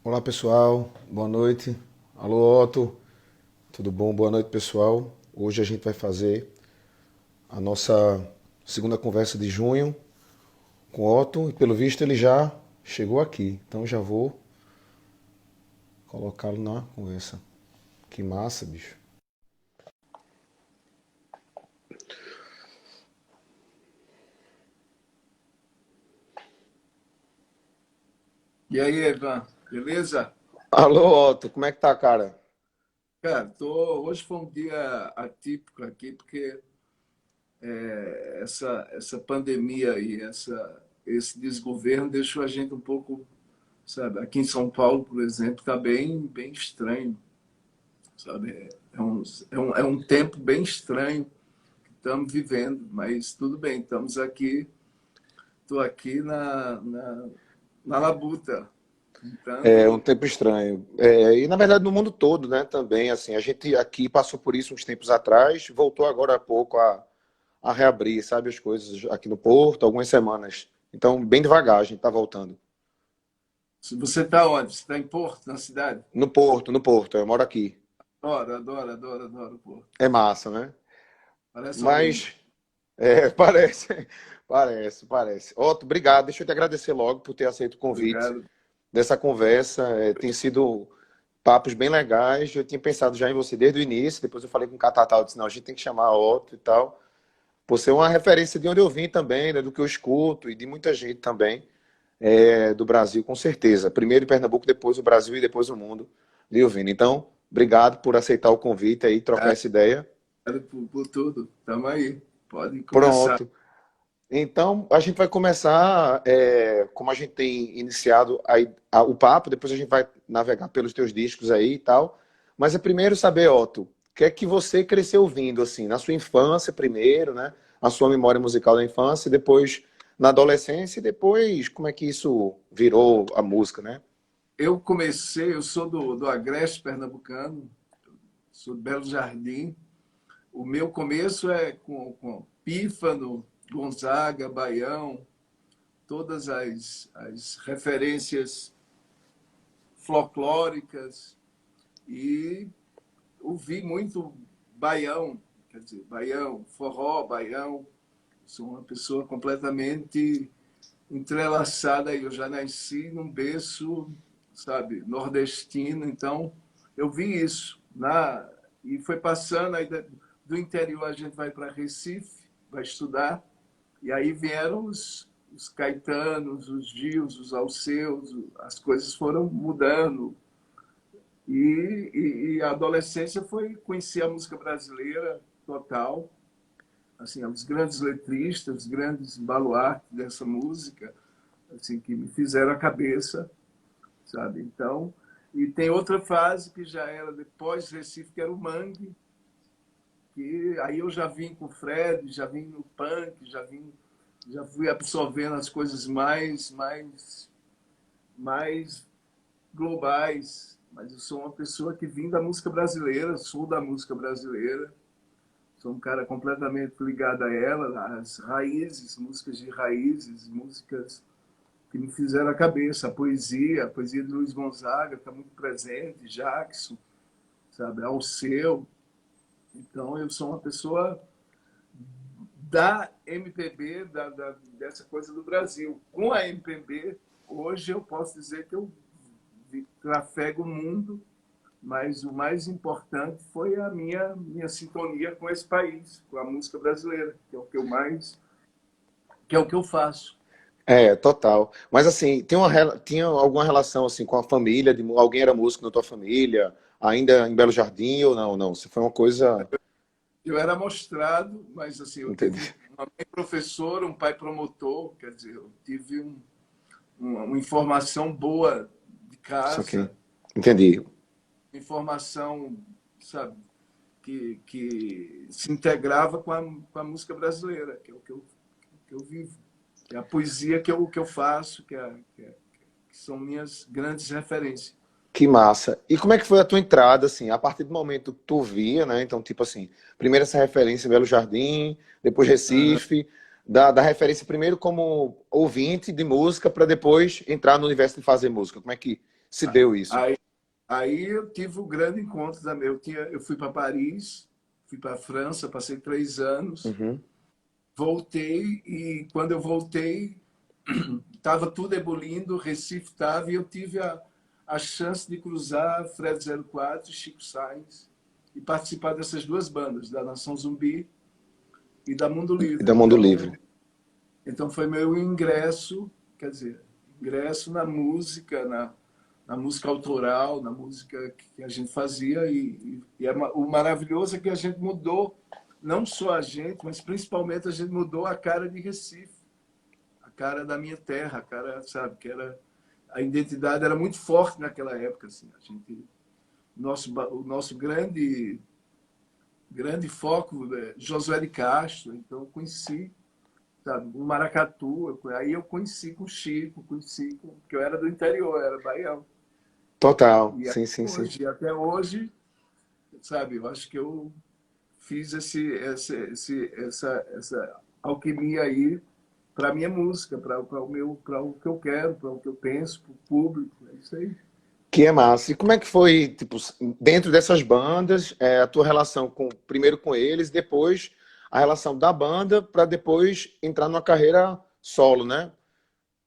Olá pessoal, boa noite. Alô Otto, tudo bom? Boa noite pessoal. Hoje a gente vai fazer a nossa segunda conversa de junho com o Otto e pelo visto ele já chegou aqui, então já vou colocá-lo na conversa. Que massa, bicho. E aí, Evan, beleza? Alô Otto, como é que tá, cara? Cara, hoje foi um dia atípico aqui, porque essa pandemia e esse desgoverno deixou a gente um pouco, sabe? Aqui em São Paulo, por exemplo, está bem estranho, sabe? É um tempo bem estranho que estamos vivendo, mas tudo bem, estamos aqui, estou aqui na labuta, É um tentando. tempo estranho. E na verdade no mundo todo, né, também, assim, a gente aqui passou por isso uns tempos atrás, voltou agora há pouco a reabrir, sabe, as coisas aqui no Porto, algumas semanas. Então, bem devagar a gente tá voltando. Se você está onde? Você está em Porto, na cidade? No Porto, eu moro aqui. Adoro, adoro, adoro, adoro Porto. É massa, né? Parece uma delícia. Mas, parece, parece. Otto, obrigado. Deixa eu te agradecer logo por ter aceito o convite Obrigado. dessa conversa. Tem sido papos bem legais. Eu tinha pensado já em você desde o início, depois eu falei com o Catatal, disse, não, a gente tem que chamar a Otto e tal, por ser uma referência de onde eu vim também, né, do que eu escuto e de muita gente também, do Brasil, com certeza. Primeiro em Pernambuco, depois o Brasil e depois o mundo, de ouvindo. Então, obrigado por aceitar o convite aí, trocar essa ideia. Obrigado por tudo. Estamos aí. Pode começar. Pronto. Então, a gente vai começar, como a gente tem iniciado o papo, depois a gente vai navegar pelos teus discos aí e tal. Mas é primeiro saber, Otto, o que é que você cresceu ouvindo, assim, na sua infância primeiro, né? A sua memória musical da infância, e depois na adolescência, e depois como é que isso virou a música, né? Eu sou do Agreste Pernambucano, sou do Belo Jardim. O meu começo é com Pífano, Gonzaga, Baião, todas as referências folclóricas e ouvi muito baião, quer dizer, baião, forró, baião. Sou uma pessoa completamente entrelaçada. Eu já nasci num berço, sabe, nordestino, então eu vi isso e foi passando aí do interior a gente vai para Recife, vai estudar e aí vieram os Caetanos, os Gils, os Alceus, as coisas foram mudando e a adolescência foi conhecer a música brasileira total, assim, os grandes letristas, os grandes baluartes dessa música, assim, que me fizeram a cabeça, sabe? Então, e tem outra fase que já era depois de Recife, que era o mangue, que aí eu já vim com o Fred, já vim no punk, já fui absorvendo as coisas mais globais. Mas eu sou uma pessoa que vim da música brasileira, sou da música brasileira, sou um cara completamente ligado a ela, às raízes, músicas de raízes, músicas que me fizeram a cabeça. A poesia de Luiz Gonzaga está muito presente, Jackson, sabe, Alceu. Então, eu sou uma pessoa da MPB, dessa coisa do Brasil. Com a MPB, hoje eu posso dizer que eu trafego o mundo, mas o mais importante foi a minha sintonia com esse país, com a música brasileira, que é o que eu mais, que é o que eu faço. Total. Mas assim, tinha alguma relação assim com a família? Alguém era músico na tua família? Ainda em Belo Jardim ou não? Não, se foi uma coisa. Eu era mostrado, mas assim, eu tive Entendi. uma mãe professora, um pai promotor, quer dizer, eu tive uma informação boa de Só que. casa, Entendi. informação, sabe, que se integrava com a música brasileira, que é o que eu vivo, que é a poesia que eu faço, que são minhas grandes referências. Que massa. E como é que foi a tua entrada, assim, a partir do momento que tu via, né? Então, tipo assim, primeiro essa referência em Belo Jardim, depois Uhum. Recife, da referência primeiro como ouvinte de música, para depois entrar no universo de fazer música. Como é que se deu isso? Aí, aí eu tive o grande encontro também. Eu fui para Paris, fui para a França, passei 3 anos, Uhum. voltei e quando eu voltei estava tudo ebulindo, Recife estava, e eu tive a chance de cruzar Fred 04 e Chico Sainz e participar dessas duas bandas, da Nação Zumbi e da Mundo E da Livre. Mundo Livre. Então foi meu ingresso, quer dizer, ingresso na música, na música autoral, na música que a gente fazia. O maravilhoso é que a gente mudou, não só a gente, mas principalmente a gente mudou a cara de Recife, a cara da minha terra, a cara, sabe, que era a identidade era muito forte naquela época, assim. A gente, o nosso grande foco é Josué de Castro, então eu conheci, sabe, o Maracatu, aí eu conheci com o Chico, porque eu era do interior, eu era baiano. Total. E Sim, sim, sim. até hoje, sabe, eu acho que eu fiz essa alquimia aí para a minha música, para o que eu quero, para o que eu penso, para o público, é isso aí. Que é massa. E como é que foi, tipo, dentro dessas bandas, a tua relação primeiro com eles, depois a relação da banda, para depois entrar numa carreira solo, né?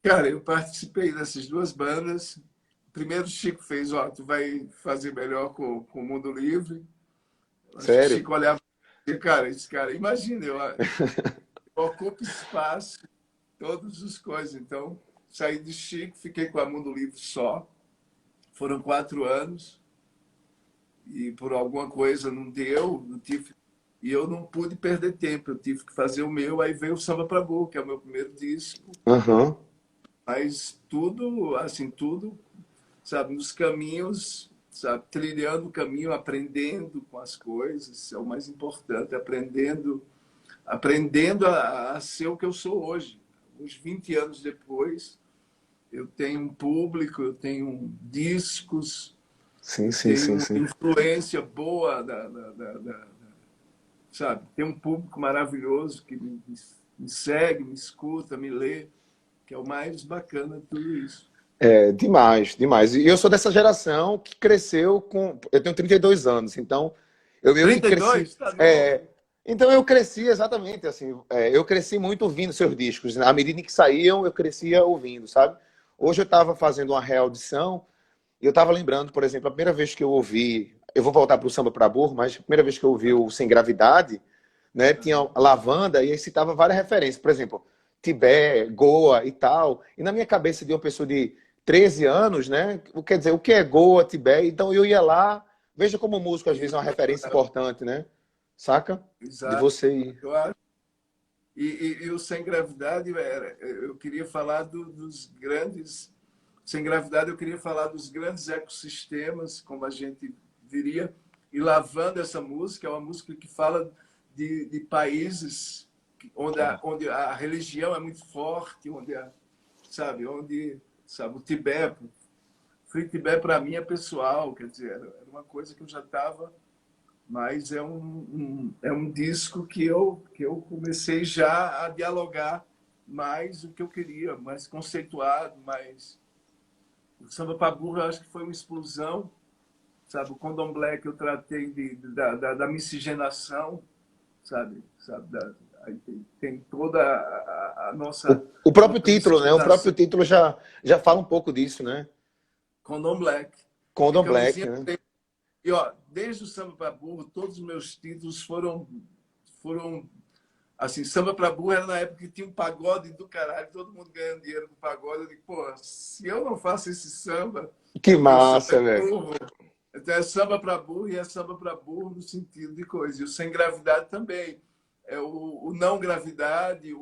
Cara, eu participei dessas duas bandas. Primeiro o Chico fez, ó, tu vai fazer melhor com o Mundo Livre. Acho que o Sério? Chico olhava e dizia, cara, esse cara, imagina, eu ocupo espaço, todas as coisas. Então, saí do Chico, fiquei com a Mundo Livre só. Foram 4 anos e por alguma coisa não deu, não tive, e eu não pude perder tempo, eu tive que fazer o meu. Aí veio o Samba pra Burro, que é o meu primeiro disco, Aham. mas tudo, assim, tudo, sabe, nos caminhos, sabe, trilhando o caminho, aprendendo com as coisas, é o mais importante, aprendendo a ser o que eu sou hoje. Uns 20 anos depois, eu tenho um público, eu tenho discos, Sim, eu sim, sim, tenho sim. influência boa, sabe? Tem um público maravilhoso que me segue, me escuta, me lê, que é o mais bacana de tudo isso. É, demais, demais. E eu sou dessa geração que cresceu com. Eu tenho 32 anos, então eu meio que cresci. 32? Tá novo. Então eu cresci exatamente assim. Eu cresci muito ouvindo seus discos. À medida em que saíam, eu crescia ouvindo, sabe? Hoje eu estava fazendo uma reaudição e eu estava lembrando, por exemplo, a primeira vez que eu ouvi. Eu vou voltar para o Samba para Burro, mas a primeira vez que eu ouvi o Sem Gravidade, né? Tinha a Lavanda e aí citava várias referências. Por exemplo, Tibé, Goa e tal. E na minha cabeça de uma pessoa de 13 anos, né? Quer dizer, o que é Goa, Tibé? Então eu ia lá, veja como o músico às vezes é uma referência importante, né? Saca? De Exato. você ir. Eu acho. E o Sem Gravidade, eu queria falar dos grandes. Sem Gravidade, eu queria falar dos grandes ecossistemas, como a gente diria. E Lavando, essa música, é uma música que fala de países onde a religião é muito forte, sabe, o Tibete. Free Tibete, para mim, é pessoal, quer dizer, era uma coisa que eu já estava, mas é um disco que eu comecei já a dialogar mais o que eu queria, mais conceituado, mais... O Samba para Burro, eu acho que foi uma explosão, sabe? O Candomblé que eu tratei da miscigenação, sabe? Aí tem toda a nossa O próprio título, né? O próprio conscientização. título já fala um pouco disso, né? Candomblé, que Condom Black, camisinha. né? E ó, desde o Samba para Burro, todos os meus títulos foram assim, Samba para Burro era na época que tinha um pagode do caralho, todo mundo ganhando dinheiro com pagode. Eu digo, pô, se eu não faço esse samba, Que meu samba massa, é velho. burro. Então é samba para burro e é samba para burro no sentido de coisa. E o sem gravidade também. É o não gravidade,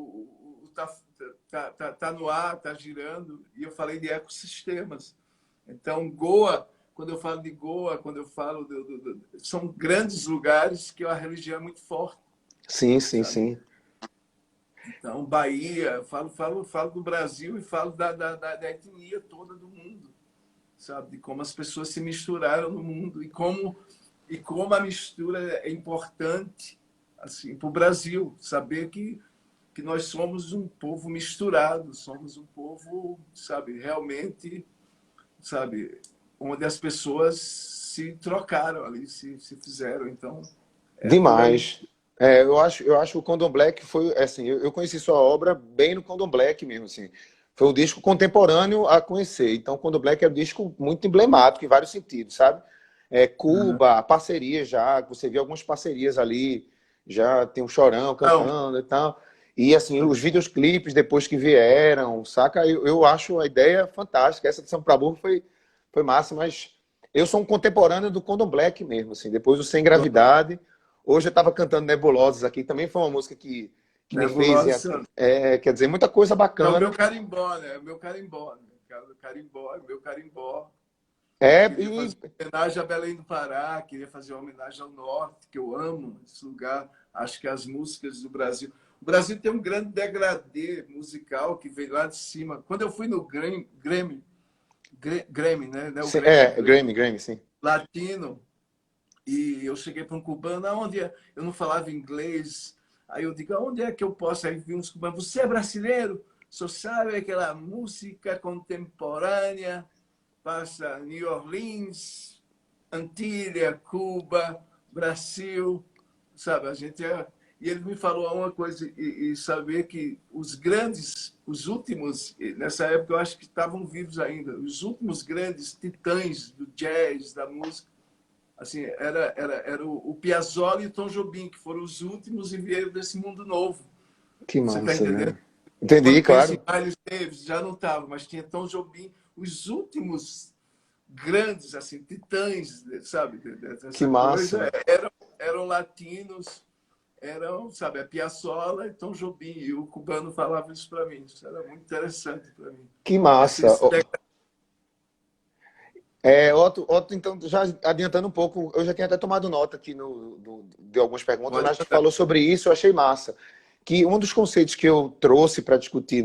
tá no ar, tá girando. E eu falei de ecossistemas. Então, Goa, quando eu falo de Goa, quando eu falo são grandes lugares que a religião é muito forte, Sim, sim, sabe? sim. Então, Bahia, falo do Brasil e falo da etnia toda do mundo, sabe? De como as pessoas se misturaram no mundo e como a mistura é importante assim, para o Brasil. Saber que nós somos um povo misturado, somos um povo, sabe, realmente, sabe, onde as pessoas se trocaram ali, se fizeram. Então, é por aí. Demais. Eu acho que o Condom Black foi, assim, eu conheci sua obra bem no Condom Black mesmo, assim. Foi um disco contemporâneo a conhecer. Então, o Condom Black é um disco muito emblemático em vários sentidos, sabe? Uhum. Cuba, parceria já, você viu algumas parcerias ali, já tem um Chorão Não, cantando e tal. E, assim, os videoclipes depois que vieram, saca? Eu acho a ideia fantástica. Essa de São Praburgo foi massa, mas eu sou um contemporâneo do Condom Black mesmo, assim. Depois o Sem Gravidade. Hoje eu estava cantando Nebulosas aqui, também foi uma música que me fez, Nebulosa quer dizer, muita coisa é o meu bacana. carimbó, né? É o meu carimbó, né? O carimbó, é o meu carimbó. Eu É, queria fazer uma homenagem a Belém do Pará, queria fazer uma homenagem ao Norte, que eu amo esse lugar. Acho que as músicas do Brasil. O Brasil tem um grande degradê musical que veio lá de cima. Quando eu fui no Grammy, né? Não é o Grammy, é, Grammy, sim. Latino, e eu cheguei para um cubano, onde eu não falava inglês. Aí eu digo, onde é que eu posso? Aí vi uns cubanos, você é brasileiro? Só sabe aquela música contemporânea, passa New Orleans, Antilha, Cuba, Brasil, sabe? A gente é... E ele me falou uma coisa, e saber que os grandes, os últimos, nessa época eu acho que estavam vivos ainda, os últimos grandes titãs do jazz, da música, assim, era o Piazzolla e o Tom Jobim, que foram os últimos e vieram desse mundo novo. Que Você está massa, entendendo? né? Entendi, Quando pensa em claro. Miles Davis, já não estava, mas tinha Tom Jobim, os últimos grandes, assim, titãs, sabe, Que dessa coisa, massa. eram latinos, eram, sabe, a Piazzolla e Tom Jobim, e o cubano falava isso para mim. Isso era muito interessante para mim. Que Esse, massa. esse... Otto, então, já adiantando um pouco, eu já tinha até tomado nota aqui de algumas perguntas, Pode mas tu mandar. falou sobre isso, eu achei massa. Que um dos conceitos que eu trouxe para discutir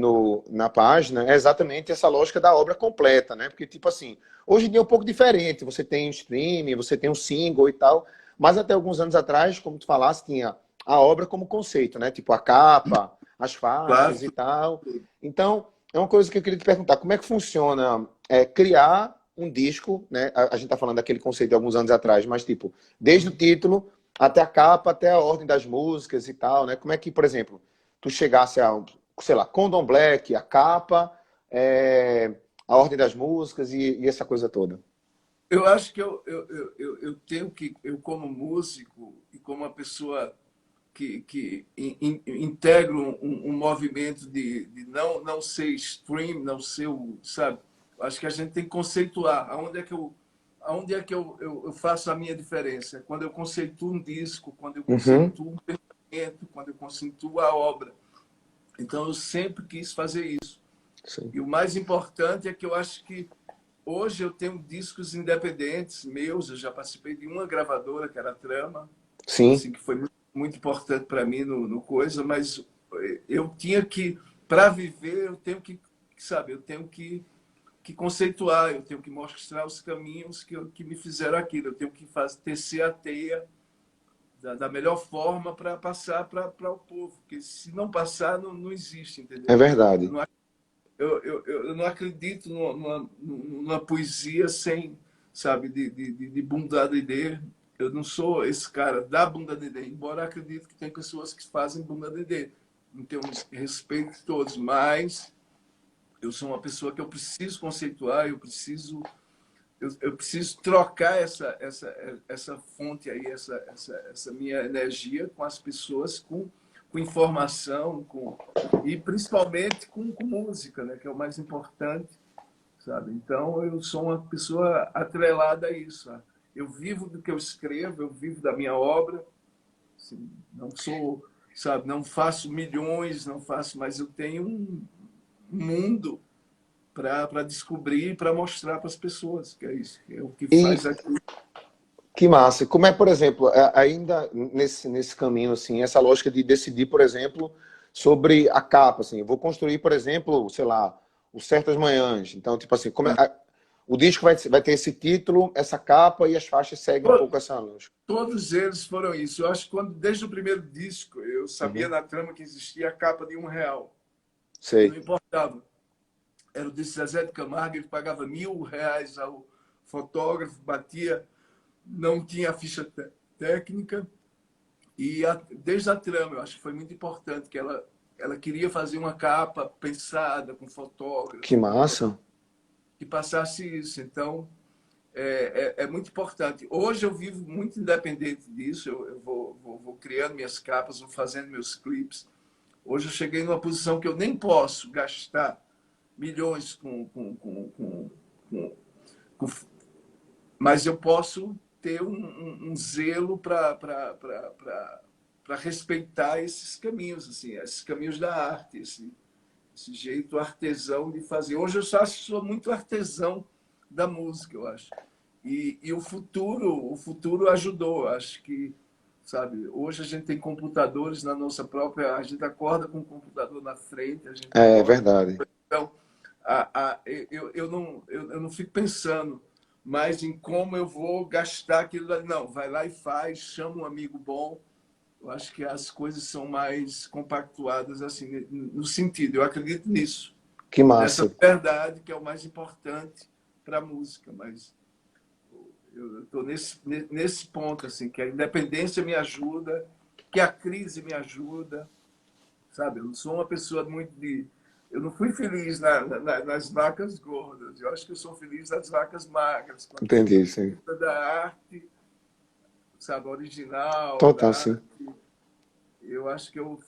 na página é exatamente essa lógica da obra completa, né? Porque, tipo assim, hoje em dia é um pouco diferente. Você tem o streaming, você tem um single e tal, mas até alguns anos atrás, como tu falaste, tinha a obra como conceito, né? Tipo a capa, as Claro. faixas e tal. Então, é uma coisa que eu queria te perguntar, como é que funciona criar um disco, né? A gente tá falando daquele conceito de alguns anos atrás, mas tipo, desde o título até a capa, até a ordem das músicas e tal, né? Como é que, por exemplo, tu chegasse a, sei lá, Condom Black, a capa, a ordem das músicas e essa coisa toda? Eu acho que eu tenho que, eu como músico e como uma pessoa que integra um movimento de não ser stream, não ser o, sabe? Acho que a gente tem que conceituar aonde é que eu faço a minha diferença. Quando eu conceituo um disco, quando eu Uhum, conceituo um pensamento, quando eu conceituo a obra. Então eu sempre quis fazer isso. sim. E o mais importante é que eu acho que hoje eu tenho discos independentes meus, eu já participei de uma gravadora, que era a Trama, Sim, assim, que foi muito importante para mim no coisa, mas eu tinha que, para viver, eu tenho que, sabe, eu tenho que conceituar, eu tenho que mostrar os caminhos que me fizeram aquilo, eu tenho que tecer a teia da melhor forma para passar para o povo, porque se não passar, não existe, é entendeu? Eu verdade. não eu não acredito numa poesia sem, sabe, de bunda de D. Eu não sou esse cara da bunda de D, embora acredito que tem pessoas que fazem bunda de D. Não tenho respeito de todos, mas eu sou uma pessoa que eu preciso conceituar, eu preciso trocar essa fonte aí, essa minha energia com as pessoas, com informação, e principalmente com música, né, que é o mais importante, sabe? Então, eu sou uma pessoa atrelada a isso. Sabe? Eu vivo do que eu escrevo, eu vivo da minha obra, assim, não sou, sabe, não faço milhões, não faço, mas eu tenho um mundo para descobrir, para mostrar para as pessoas, que é isso, que é o que E faz aqui. que massa. Como é, por exemplo, ainda nesse caminho, assim, essa lógica de decidir, por exemplo, sobre a capa, assim, eu vou construir, por exemplo, sei lá, o Certas Manhãs. Então, tipo assim, o disco vai ter esse título, essa capa e as faixas seguem um pouco essa lógica. Todos eles foram isso. Eu acho que desde o primeiro disco, eu sabia Uhum. na trama que existia a capa de R$ 1. E não Sei. importava. Era o de Zezé de Camargo, ele pagava R$ 1.000 fotógrafo, batia, não tinha a ficha técnica, e desde a trama, eu acho que foi muito importante, que ela queria fazer uma capa pensada, com Que fotógrafo, massa. que passasse isso. Então, é muito importante. Hoje eu vivo muito independente disso, eu vou criando minhas capas, vou fazendo meus clipes. Hoje eu cheguei numa posição que eu nem posso gastar milhões com mas eu posso ter um zelo para respeitar esses caminhos, assim, esses caminhos da arte, esse jeito artesão de fazer. Hoje eu só sou muito artesão da música, eu acho. E o futuro ajudou, acho que, sabe, hoje a gente tem computadores na nossa própria, a gente acorda com o computador na frente, a gente É acorda. verdade. Então, eu não fico pensando mais em como eu vou gastar aquilo ali. Não, vai lá e faz, chama um amigo bom. Eu acho que as coisas são mais compactuadas assim, no sentido, eu acredito nisso, Que nessa massa. verdade que é o mais importante para a música, mas eu estou nesse ponto, assim, que a independência me ajuda, que a crise me ajuda, sabe? Eu não sou uma pessoa muito de... Eu não fui feliz nas vacas gordas, eu acho que eu sou feliz nas vacas magras, quando se Entendi, sim. trata da arte, sabe, original, Total, da sim. arte. Eu acho que eu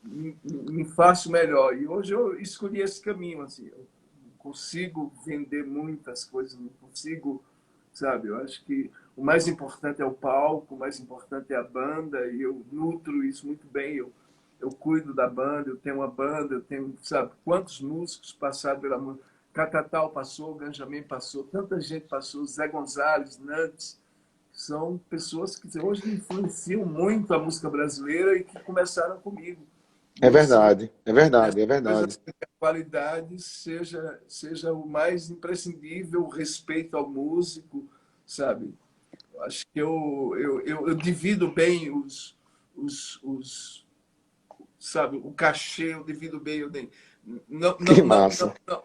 me faço melhor. E hoje eu escolhi esse caminho, assim. Eu não consigo vender muitas coisas, não consigo, sabe? Eu acho que o mais importante é o palco, o mais importante é a banda, e eu nutro isso muito bem. Eu cuido da banda, eu tenho uma banda, eu tenho, sabe, quantos músicos passaram pela música. Catatal passou, Ganjamin passou, tanta gente passou, Zé Gonzalez, Nantes, são pessoas que hoje influenciam muito a música brasileira e que começaram comigo. É Nesse, verdade, é verdade, nessa é coisa verdade. assim, que a qualidade seja o mais imprescindível, o respeito ao músico, sabe? Eu acho que eu divido bem sabe, o cachê, eu divido bem, não, Que não, não, massa. não, não.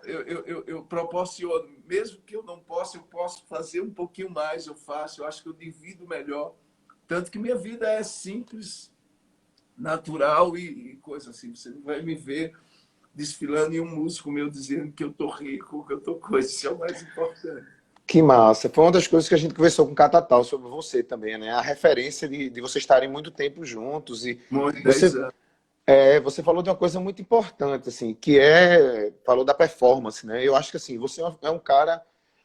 Eu proporciono, mesmo que eu não possa, eu posso fazer um pouquinho mais, eu faço, eu acho que eu divido melhor, tanto que minha vida é simples, natural e coisa assim, você não vai me ver desfilando e um músico meu dizendo que eu tô rico, que eu tô coisa, isso é o mais importante. Que massa. Foi uma das coisas que a gente conversou com o Catatal sobre você também, né? A referência de vocês estarem muito tempo juntos e Mais de 10 você anos. você falou de uma coisa muito importante, assim, falou da performance, né? Eu acho que, assim, você é um cara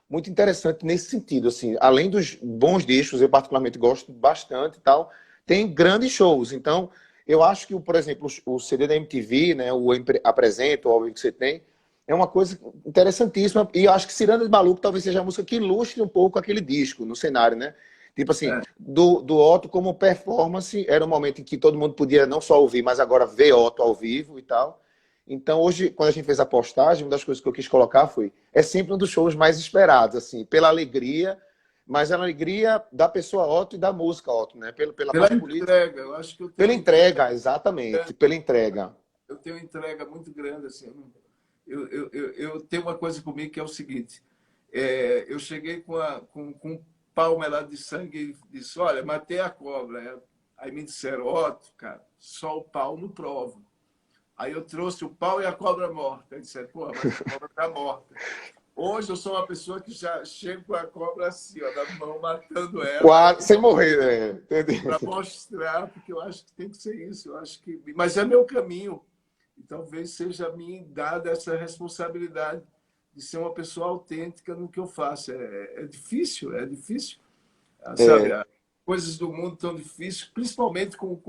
muito interessante nesse sentido, assim, além dos bons discos, eu particularmente gosto bastante e tal, tem grandes shows, então, eu acho que, por exemplo, o CD da MTV, né, o Apresenta, o ao vivo que você tem, é uma coisa interessantíssima, e eu acho que Ciranda de Maluco talvez seja a música que ilustre um pouco aquele disco no cenário, né? Tipo assim, É, do Otto como performance, era um momento em que todo mundo podia não só ouvir, mas agora ver Otto ao vivo e tal. Então, hoje, quando a gente fez a postagem, uma das coisas que eu quis colocar foi: é sempre um dos shows mais esperados, assim, pela alegria, mas a alegria da pessoa Otto e da música Otto, né? Pela pela parte política, entrega, eu acho que eu tenho pela uma entrega entrega, exatamente, grande, pela entrega. eu tenho uma entrega muito grande, assim, eu tenho uma coisa comigo que é o seguinte, eu cheguei com um palmo de sangue e disse, olha, matei a cobra. Aí me disseram, Otto, cara, só o pau não prova. Aí eu trouxe o pau e a cobra morta. Aí disseram, pô, mas a cobra está morta. Hoje eu sou uma pessoa que já chega com a cobra assim, ó, na mão, matando ela, Quase, sem morrer, né? para mostrar, porque eu acho que tem que ser isso. Eu acho que, mas é meu caminho. E talvez seja a mim dada essa responsabilidade de ser uma pessoa autêntica no que eu faço. É difícil, sabe? É, As coisas do mundo tão difíceis, principalmente com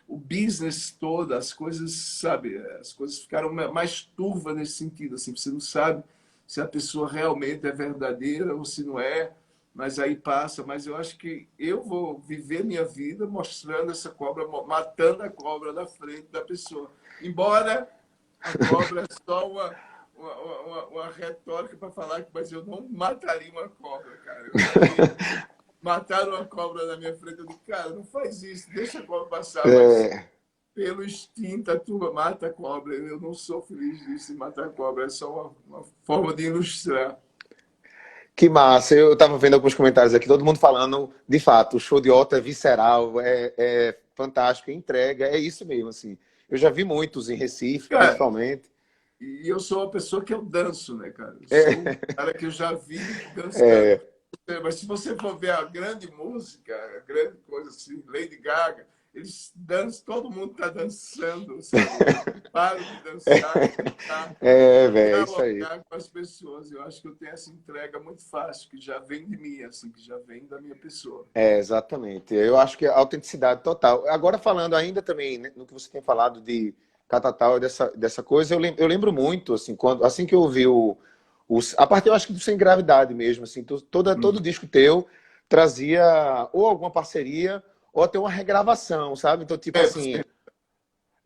o business todo, as coisas, sabe? As coisas ficaram mais turvas nesse sentido, assim, você não sabe se a pessoa realmente é verdadeira ou se não é, mas aí passa. Mas eu acho que eu vou viver minha vida mostrando essa cobra, matando a cobra na frente da pessoa. Embora a cobra é só uma retórica para falar que, mas eu não mataria uma cobra, cara. Eu já vi, mataram uma cobra na minha frente. Eu digo, cara, não faz isso, deixa a cobra passar, mas é, pelo instinto a tua mata a cobra. Eu não sou feliz disso de matar a cobra, é só uma forma de ilustrar. Que massa. Eu estava vendo alguns comentários aqui, todo mundo falando, de fato, o show de Otto é visceral, é fantástico, entrega, é isso mesmo, assim. Eu já vi muitos em Recife, Cara, principalmente. e eu sou uma pessoa que eu danço, né, cara? Eu sou um É, cara que eu já vi dançando. é, Mas se você for ver a grande música, a grande coisa assim, Lady Gaga, eles dançam, todo mundo está dançando, sabe? Eles não param de dançar, cantar, velho, é isso aí. dialogar com as pessoas. Eu acho que eu tenho essa entrega muito fácil, que já vem de mim, assim, que já vem da minha pessoa. É, exatamente. Eu acho que é autenticidade total. Agora, falando ainda também, né, no que você tem falado de Catatal e dessa coisa, eu lembro muito, assim, assim que eu ouvi a partir, eu acho que do Sem Gravidade mesmo, assim, todo Uhum. disco teu trazia ou alguma parceria ou até uma regravação, sabe? Então, tipo É, assim,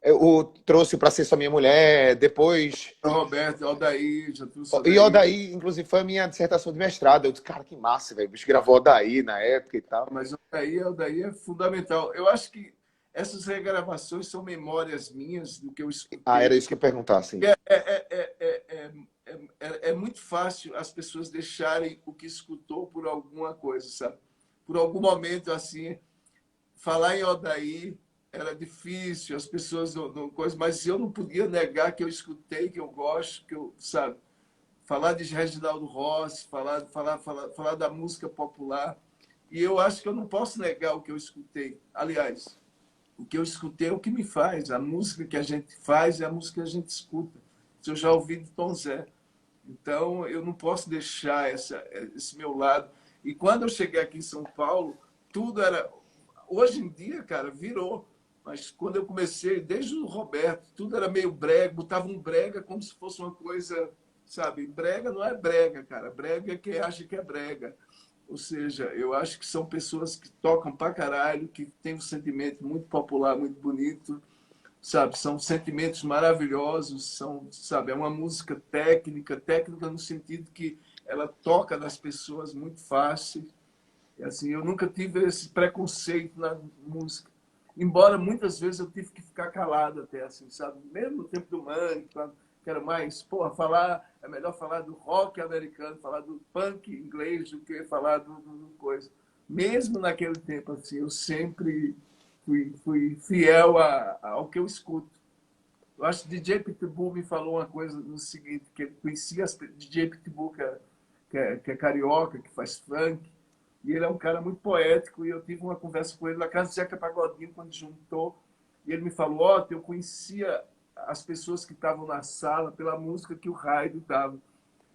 eu trouxe para ser só minha mulher, depois. Roberto, Aldair, já trouxe E Aldair. Odaí, inclusive, foi a minha dissertação de mestrado. Eu disse, cara, que massa, velho. O bicho gravou Odaí na época e tal. Mas Aldair é fundamental. Eu acho que essas regravações são memórias minhas do que eu Ah, escutei. era isso que eu ia perguntar, assim. É muito fácil as pessoas deixarem o que escutou por alguma coisa, sabe? Por algum momento, assim, falar em Odaí era difícil, as pessoas não coisa, mas eu não podia negar que eu escutei, que eu gosto, que eu, sabe? Falar de Reginaldo Rossi, falar da música popular. E eu acho que eu não posso negar o que eu escutei. Aliás, o que eu escutei é o que me faz. A música que a gente faz é a música que a gente escuta. Isso eu já ouvi de Tom Zé. Então, eu não posso deixar esse meu lado. E quando eu cheguei aqui em São Paulo, tudo era. Hoje em dia, cara, virou. Mas quando eu comecei, desde o Roberto, tudo era meio brega, botava um brega como se fosse uma coisa, sabe? Brega não é brega, cara. Brega é quem acha que é brega. Ou seja, eu acho que são pessoas que tocam pra caralho, que têm um sentimento muito popular, muito bonito, sabe? São sentimentos maravilhosos, são, sabe? É uma música técnica, técnica no sentido que ela toca nas pessoas muito fácil. E, assim, eu nunca tive esse preconceito na música. Embora muitas vezes eu tive que ficar calado até, assim, sabe? Mesmo no tempo do Mangue, quero mais, porra, é melhor falar do rock americano, falar do punk inglês do que falar do coisa. Mesmo naquele tempo, assim, eu sempre fui fiel ao que eu escuto. Eu acho que DJ Pitbull me falou uma coisa no seguinte, que ele conhecia DJ Pitbull, que é carioca, que faz funk, e ele é um cara muito poético, e eu tive uma conversa com ele na casa do Zeca Pagodinho, quando juntou, e ele me falou, ó, eu conhecia as pessoas que estavam na sala pela música que o Raido estava.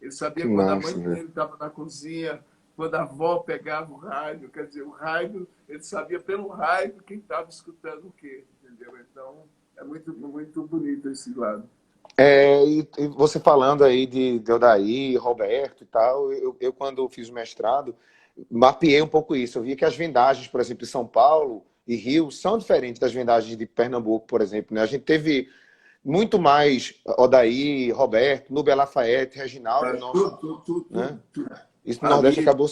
Ele Que sabia quando a massa, mãe velho. dele estava na cozinha, quando a avó pegava o rádio, quer dizer, o rádio, ele sabia pelo rádio quem estava escutando o quê, entendeu? Então, é muito, muito bonito esse lado. E você falando aí de Odaí, Roberto e tal, eu quando fiz o mestrado, mapeei um pouco isso. Eu vi que as vendagens, por exemplo, de São Paulo e Rio são diferentes das vendagens de Pernambuco, por exemplo, né? A gente teve muito mais Odaí, Roberto, Nubia Lafayette, Reginaldo, É, no nosso, né? tudo. Isso no Nordeste Ali. acabou.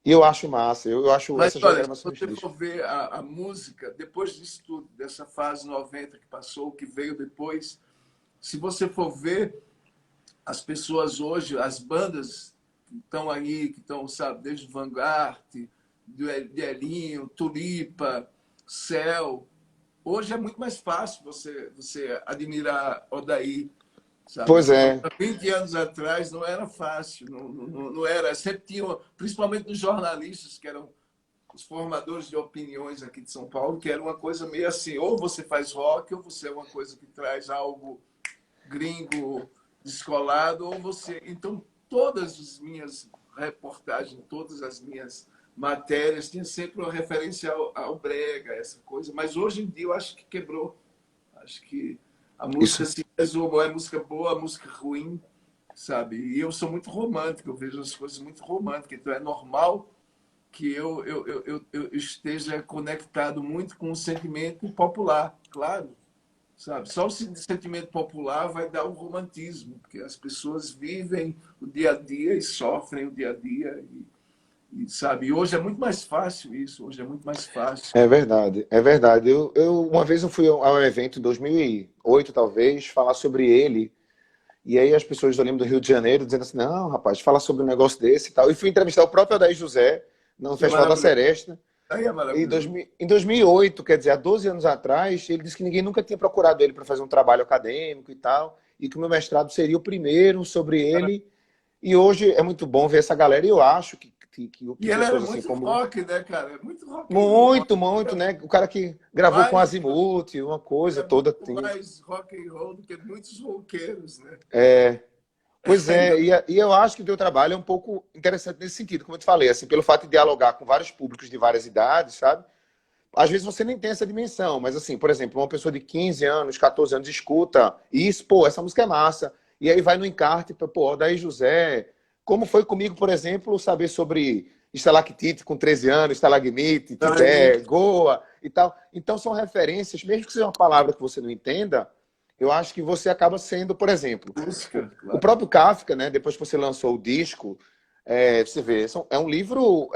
E eu acho massa, eu acho Mas, essas olha, se regravações você disso. for ver a música, depois disso tudo, dessa fase 90 que passou, o que veio depois, se você for ver, as pessoas hoje, as bandas que estão aí, que estão, sabe, desde o Vanguard, de Elinho, Tulipa, Céu, hoje é muito mais fácil você admirar Odaí, sabe? Pois é, Há 20 anos atrás não era fácil, não era. Sempre tinha, principalmente nos jornalistas, que eram os formadores de opiniões aqui de São Paulo, que era uma coisa meio assim, ou você faz rock, ou você é uma coisa que traz algo gringo descolado, ou você. Então, todas as minhas reportagens, todas as minhas matérias, tinha sempre uma referência ao brega, essa coisa. Mas hoje em dia eu acho que quebrou. Acho que a música isso. se resume, é música boa, música ruim, sabe? E eu sou muito romântico, eu vejo as coisas muito românticas. Então, é normal que eu esteja conectado muito com o sentimento popular, claro, sabe? Só o sentimento popular vai dar um romantismo, porque as pessoas vivem o dia a dia e sofrem o dia a dia, sabe? E hoje é muito mais fácil isso, hoje é muito mais fácil. É verdade, é verdade. Uma vez eu fui a um evento em 2008, talvez, falar sobre ele. E aí as pessoas, eu lembro do Rio de Janeiro, dizendo assim, não, rapaz, fala sobre um negócio desse e tal. E fui entrevistar o próprio Adair José no Que é Festival da maravilhoso. Seresta, Aí é maravilhoso. em 2008, quer dizer, há 12 anos atrás, ele disse que ninguém nunca tinha procurado ele para fazer um trabalho acadêmico e tal, e que o meu mestrado seria o primeiro sobre ele. E hoje é muito bom ver essa galera, e eu acho que E ele era pessoas assim muito como. rock, né, cara? Muito rock and roll. Muito, muito, né? O cara que gravou com Mais, Azimuth, uma coisa é toda. muito mais rock and roll do que muitos roqueiros, né? Pois é, Ainda e eu acho que o teu trabalho é um pouco interessante nesse sentido, como eu te falei, assim, pelo fato de dialogar com vários públicos de várias idades, sabe? Às vezes você nem tem essa dimensão, mas assim, por exemplo, uma pessoa de 15 anos, 14 anos escuta isso, pô, essa música é massa. E aí vai no encarte, pô, daí José, como foi comigo, por exemplo, saber sobre estalactite com 13 anos, estalagmite, Tibé, Goa e tal. Então são referências, mesmo que seja uma palavra que você não entenda, eu acho que você acaba sendo, por exemplo, música, o claro. próprio Kafka, né, depois que você lançou o disco, você vê, é um livro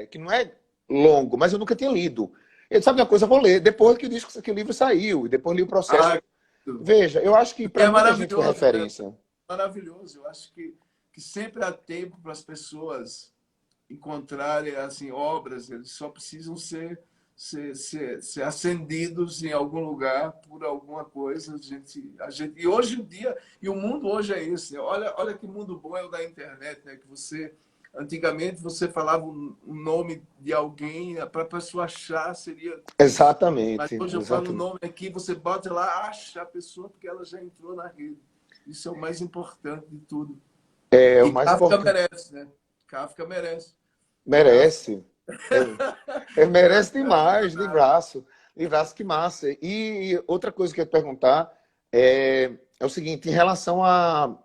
que não é longo, mas eu nunca tinha lido. Ele sabe uma coisa, eu vou ler depois que o livro saiu, e depois li o processo. Ah, Veja, eu acho que e para é muita gente foi maravilhoso, né? referência. Maravilhoso. Eu acho que sempre há tempo para as pessoas encontrarem assim obras, eles só precisam ser acendidos em algum lugar por alguma coisa. E hoje em dia, e o mundo hoje é esse, né? Olha que mundo bom é o da internet, né? Que você antigamente você falava um nome de alguém para a pessoa achar seria difícil. Mas Exatamente, hoje eu falo o exatamente. nome aqui, você bota lá, acha a pessoa porque ela já entrou na rede. Isso é o mais importante de tudo. É o E mais Kafka importante. merece, né? Kafka merece. Kafka. Merece. Merece demais, livraço. Livraço, que massa. E outra coisa que eu ia te perguntar é o seguinte, em relação a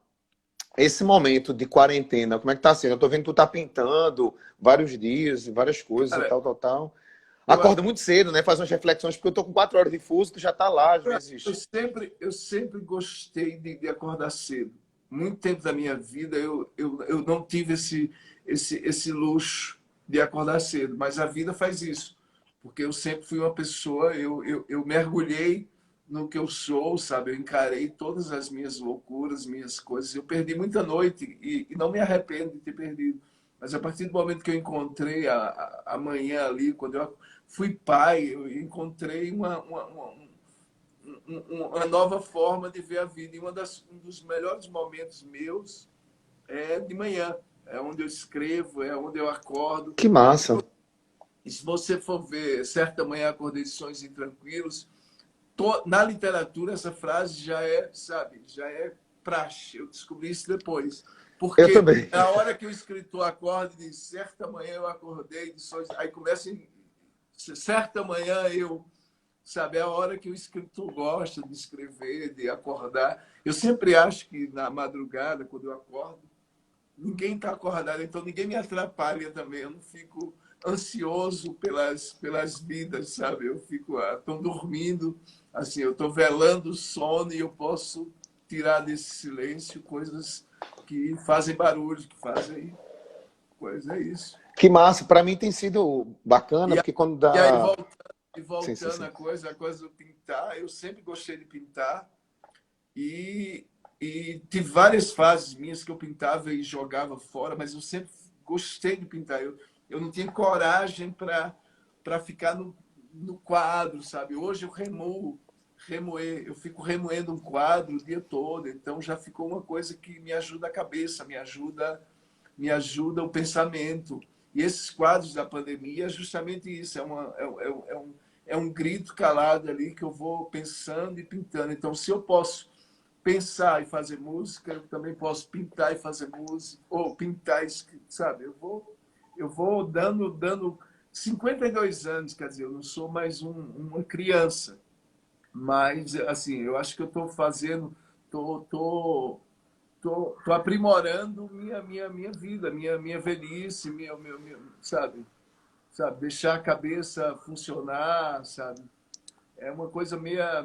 esse momento de quarentena, como é que tá sendo? Eu tô vendo que tu tá pintando vários dias, várias coisas e Cara, tal, tal, tal. eu, Acorda muito cedo, né? Faz umas reflexões, porque eu tô com 4 horas de fuso, tu já tá lá, às vezes. eu sempre gostei de acordar cedo. Muito tempo da minha vida eu não tive esse luxo de acordar cedo, mas a vida faz isso. Porque eu sempre fui uma pessoa, eu mergulhei no que eu sou, sabe? Eu encarei todas as minhas loucuras, minhas coisas. Eu perdi muita noite e não me arrependo de ter perdido. Mas a partir do momento que eu encontrei a manhã ali, quando eu fui pai, eu encontrei uma nova forma de ver a vida. E um dos melhores momentos meus é de manhã. É onde eu escrevo, é onde eu acordo. Que massa. E se você for ver, certa manhã acordei de sonhos intranquilos, na literatura essa frase já é, sabe, já é praxe. Eu descobri isso depois. Eu Porque também. na hora que o escritor acorda e diz, certa manhã eu acordei de sonhos, aí começa em, certa manhã eu, sabe, é a hora que o escritor gosta de escrever, de acordar. Eu sempre acho que na madrugada, quando eu acordo, ninguém está acordado, então ninguém me atrapalha também. Eu não fico ansioso pelas vidas, sabe? Eu fico, estou dormindo, assim, eu estou velando o sono e eu posso tirar desse silêncio coisas que fazem barulho, que fazem coisa, é isso. Que massa. Para mim tem sido bacana, E, porque quando e aí, dá. Sim, sim, voltando sim. a coisa do pintar, eu sempre gostei de pintar e, e tive várias fases minhas que eu pintava e jogava fora, mas eu sempre gostei de pintar. Eu não tinha coragem para ficar no quadro, sabe? Hoje eu remoer, eu fico remoendo um quadro o dia todo, então já ficou uma coisa que me ajuda a cabeça, me ajuda o pensamento. E esses quadros da pandemia é justamente isso, é um grito calado ali que eu vou pensando e pintando. Então, se eu posso pensar e fazer música, eu também posso pintar e fazer música, ou pintar, sabe? Eu vou dando 52 anos, quer dizer, eu não sou mais uma criança, mas, assim, eu acho que eu estou fazendo, tô aprimorando minha vida, minha velhice, sabe? Sabe? Deixar a cabeça funcionar, sabe? É uma coisa meia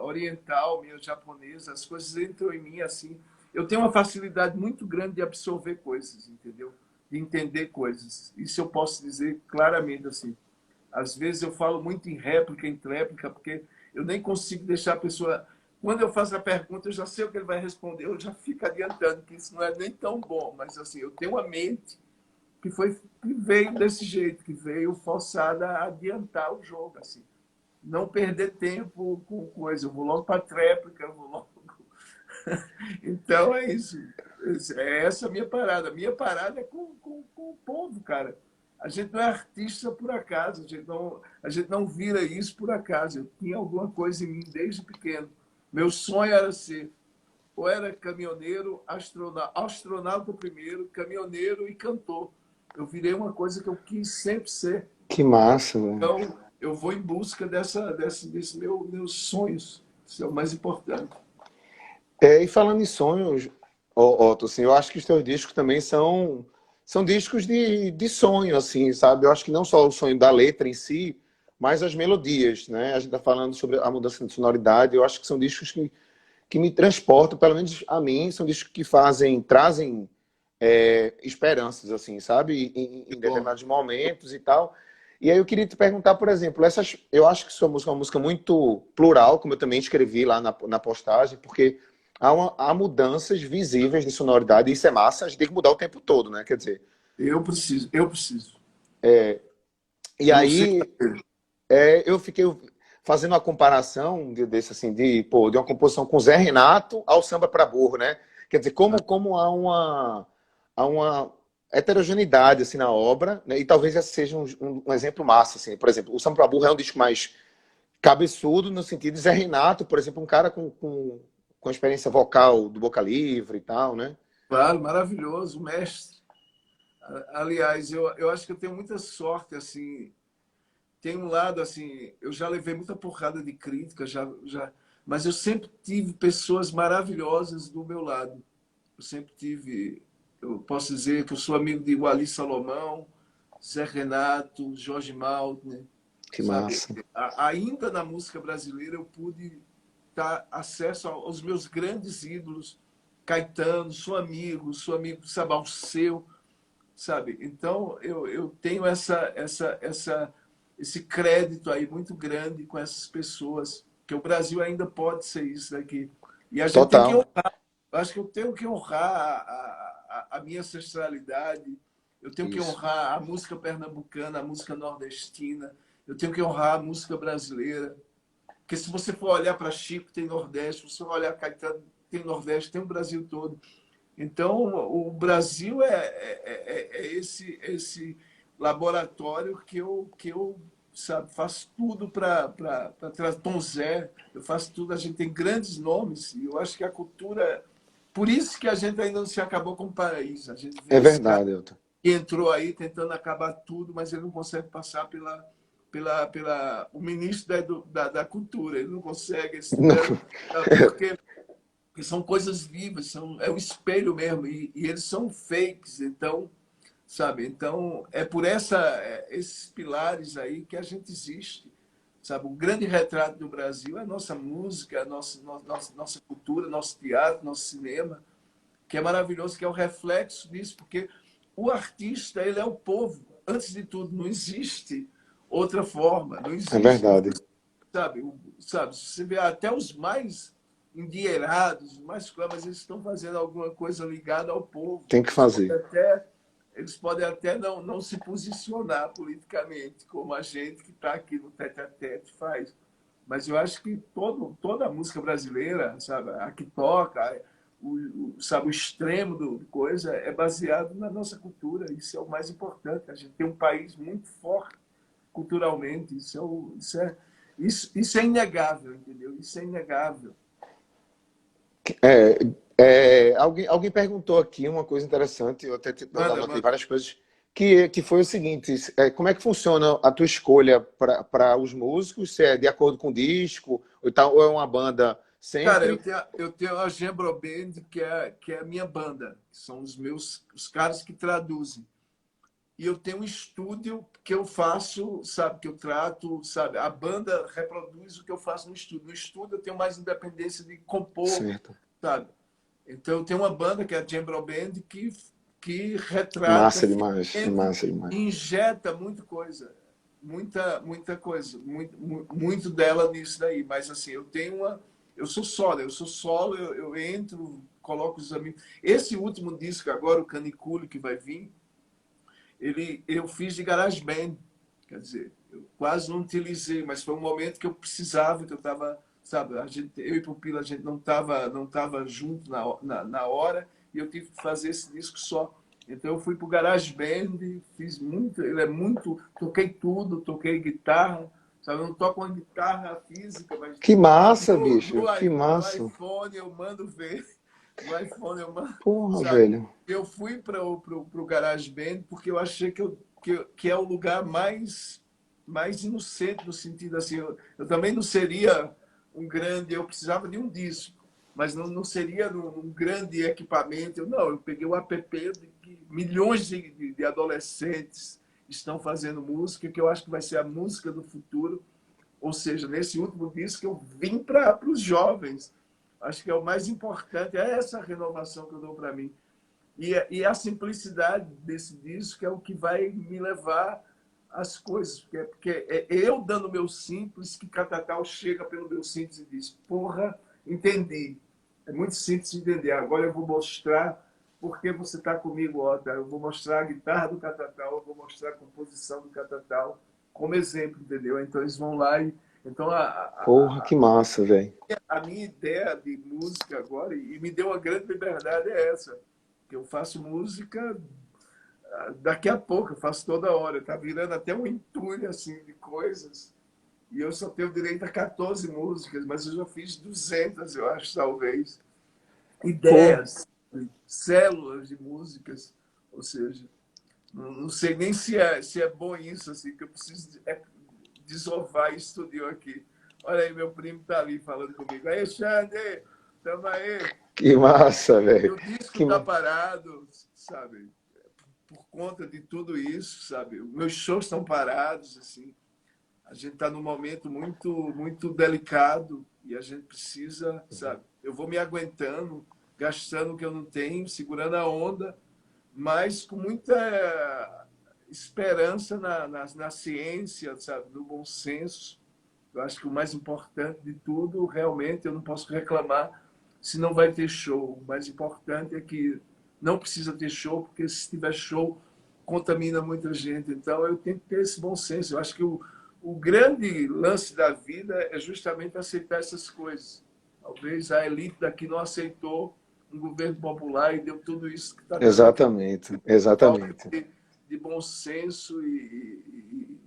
oriental, meia japonesa. As coisas entram em mim assim. Eu tenho uma facilidade muito grande de absorver coisas, entendeu? De entender coisas. Isso eu posso dizer claramente assim. Às vezes eu falo muito em réplica, porque eu nem consigo deixar a pessoa quando eu faço a pergunta, eu já sei o que ele vai responder, eu já fico adiantando, que isso não é nem tão bom, mas assim, eu tenho uma mente que veio desse jeito, que veio forçada a adiantar o jogo, assim. Não perder tempo com coisa, eu vou logo para a tréplica, eu vou logo. Então é isso. É essa a minha parada. A minha parada é com o povo, cara. A gente não é artista por acaso, a gente não vira isso por acaso. Eu tinha alguma coisa em mim desde pequeno. Meu sonho era ser, ou era caminhoneiro, astronauta primeiro, caminhoneiro e cantor. Eu virei uma coisa que eu quis sempre ser. Que massa, velho. Então, eu vou em busca desse meus sonhos. Isso é o mais importante. E falando em sonhos, Otto, assim, eu acho que os teus discos também são discos de sonho, assim, sabe? Eu acho que não só o sonho da letra em si, mas as melodias, né? A gente tá falando sobre a mudança de sonoridade, eu acho que são discos que me transportam, pelo menos a mim, são discos que trazem esperanças, assim, sabe? Em Bom, determinados momentos e tal. E aí eu queria te perguntar, por exemplo, eu acho que sua música é uma música muito plural, como eu também escrevi lá na postagem, porque há mudanças visíveis de sonoridade, e isso é massa, a gente tem que mudar o tempo todo, né? Quer dizer, eu preciso. e Eu não sei aí fazer. eu fiquei fazendo uma comparação desse assim, de uma composição com Zé Renato ao samba para burro, né? Quer dizer, como há uma heterogeneidade assim na obra, né? E talvez esse seja um exemplo massa, assim. Por exemplo, o samba para burro é um disco mais cabeçudo no sentido de Zé Renato, por exemplo, um cara com experiência vocal do Boca Livre e tal, né? Claro, maravilhoso, mestre. Aliás, eu acho que eu tenho muita sorte, assim. Tem um lado, assim, eu já levei muita porrada de crítica, mas eu sempre tive pessoas maravilhosas do meu lado. Eu sempre tive, eu posso dizer que eu sou amigo de Wally Salomão, Zé Renato, Jorge Maltner, Que sabe? massa. Ainda na música brasileira eu pude ter acesso aos meus grandes ídolos, Caetano, sou amigo, sabe, ao seu, sabe? Então eu tenho esse crédito aí muito grande com essas pessoas, que o Brasil ainda pode ser isso daqui. E a gente tem que Total. honrar. Eu acho que eu tenho que honrar a minha ancestralidade, eu tenho que Isso. honrar a música pernambucana, a música nordestina, eu tenho que honrar a música brasileira. Porque se você for olhar para Chico, tem Nordeste, se você for olhar para Caetano, tem Nordeste, tem o Brasil todo. Então, o Brasil é esse laboratório que eu sabe, faço tudo para trazer. Tom Zé, eu faço tudo. A gente tem grandes nomes e eu acho que a cultura. Por isso que a gente ainda não se acabou com o paraíso. A gente vê É esse cara verdade, Elton. que entrou aí tentando acabar tudo, mas ele não consegue passar o ministro da cultura. Ele não consegue, eles tiveram. Porque são coisas vivas, é um espelho mesmo, e eles são fakes, então, sabe? Então, é por esses pilares aí que a gente existe, sabe? O grande retrato do Brasil é a nossa música, a nossa cultura, nosso teatro, nosso cinema, que é maravilhoso, que é o reflexo disso, porque o artista, ele é o povo. Antes de tudo, não existe outra forma, não É existe, verdade. sabe, você vê até os mais endinheirados, mais mas eles estão fazendo alguma coisa ligada ao povo. Tem que fazer. Eles podem até não se posicionar politicamente, como a gente que está aqui no tete-a-tete faz. Mas eu acho que toda a música brasileira, sabe, a que toca, sabe, o extremo do coisa é baseado na nossa cultura. Isso é o mais importante. A gente tem um país muito forte culturalmente. Isso é inegável, entendeu? Isso é inegável. É, alguém perguntou aqui uma coisa interessante, eu até Manda, anotei manda. várias coisas, que foi o seguinte: como é que funciona a tua escolha para os músicos? Se é de acordo com o disco, ou é uma banda Cara, sempre? eu tenho a Gembro Band, que é a minha banda, que são os caras que traduzem. E eu tenho um estúdio que eu faço, sabe, que eu trato, sabe, a banda reproduz o que eu faço no estúdio. No estúdio eu tenho mais independência de compor, Certo. sabe? Então eu tenho uma banda que é a Gembro Band que retrata Massa demais, fielmente massa demais. e injeta muita coisa, muita coisa, muito dela nisso daí. Mas assim, eu tenho eu sou solo, eu entro, coloco os amigos. Esse último disco agora, o Canicule, que vai vir, eu fiz de GarageBand, quer dizer, eu quase não utilizei, mas foi um momento que eu precisava, que eu estava, sabe, eu e Pupila, a gente não tava junto na hora, e eu tive que fazer esse disco só. Então eu fui para o GarageBand, fiz muito, ele é muito, toquei tudo, toquei guitarra, sabe, eu não toco uma guitarra física, mas Que massa, no, bicho. no, Que i- no massa. iPhone eu mando ver, no iPhone eu mando, Porra, sabe? velho. Eu fui para o GarageBand porque eu achei que é o lugar mais inocente, no sentido assim, eu também não seria um grande, eu precisava de um disco, mas não seria um grande equipamento. Eu peguei o app de que milhões de adolescentes estão fazendo música, que eu acho que vai ser a música do futuro. Ou seja, nesse último disco eu vim para os jovens. Acho que é o mais importante, é essa renovação que eu dou para mim. E a simplicidade desse disco é o que vai me levar às coisas. Porque é eu dando meu simples que Catatal chega pelo meu simples e diz: porra, entendi. É muito simples de entender. Agora eu vou mostrar porque você está comigo, Ota. Eu vou mostrar a guitarra do Catatal, eu vou mostrar a composição do Catatal como exemplo, entendeu? Então eles vão lá e... Então Porra, que massa, velho. a minha ideia de música agora, e me deu uma grande liberdade, é essa. Que eu faço música daqui a pouco, eu faço toda hora. Tá virando até um entulho assim, de coisas. E eu só tenho direito a 14 músicas, mas eu já fiz 200, eu acho, talvez. Pô, Ideias, células de músicas. Ou seja, não sei nem se é bom isso, assim, que eu preciso desovar estúdio aqui. Olha aí, meu primo tá ali falando comigo. Aí, Xande, tamo aí. que massa, E velho. o disco Que tá ma... parado, sabe? Por conta de tudo isso, sabe? Meus shows estão parados, assim. A gente está num momento muito, muito delicado e a gente precisa, sabe? Eu vou me aguentando, gastando o que eu não tenho, segurando a onda, mas com muita esperança na ciência, sabe? No bom senso. Eu acho que o mais importante de tudo, realmente, eu não posso reclamar se não vai ter show. O mais importante é que não precisa ter show, porque se tiver show, contamina muita gente. Então, eu tenho que ter esse bom senso. Eu acho que o grande lance da vida é justamente aceitar essas coisas. Talvez a elite daqui não aceitou um governo popular e deu tudo isso que está dando aqui. Exatamente, Falta exatamente. de bom senso e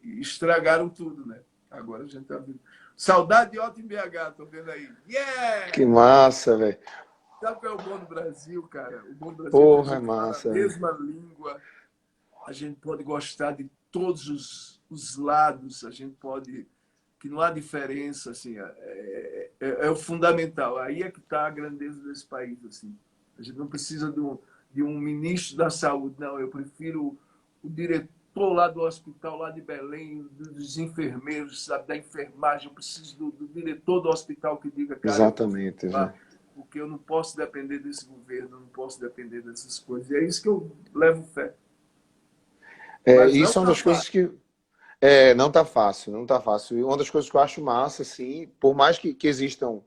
estragaram tudo, né? Agora a gente tá vendo. Saudade de Otto em BH, tô vendo aí. Que Yeah! massa, velho. Sabe o que é o bom do Brasil, cara? O bom do Brasil é que a Porra, é gente fala a massa, velho. mesma língua, a gente pode gostar de todos os lados, a gente pode... que não há diferença, assim, é o fundamental. Aí é que está a grandeza desse país, assim. A gente não precisa de um ministro da saúde, não. Eu prefiro o diretor lá do hospital, lá de Belém, dos enfermeiros, sabe, da enfermagem. Eu preciso do diretor do hospital que diga, cara, eu vou Exatamente, lá, velho. porque eu não posso depender desse governo, eu não posso depender dessas coisas. E é isso que eu levo fé. É, Mas não isso é uma tá das fácil. coisas que não tá fácil, não tá fácil. E uma das coisas que eu acho massa, assim, por mais que existam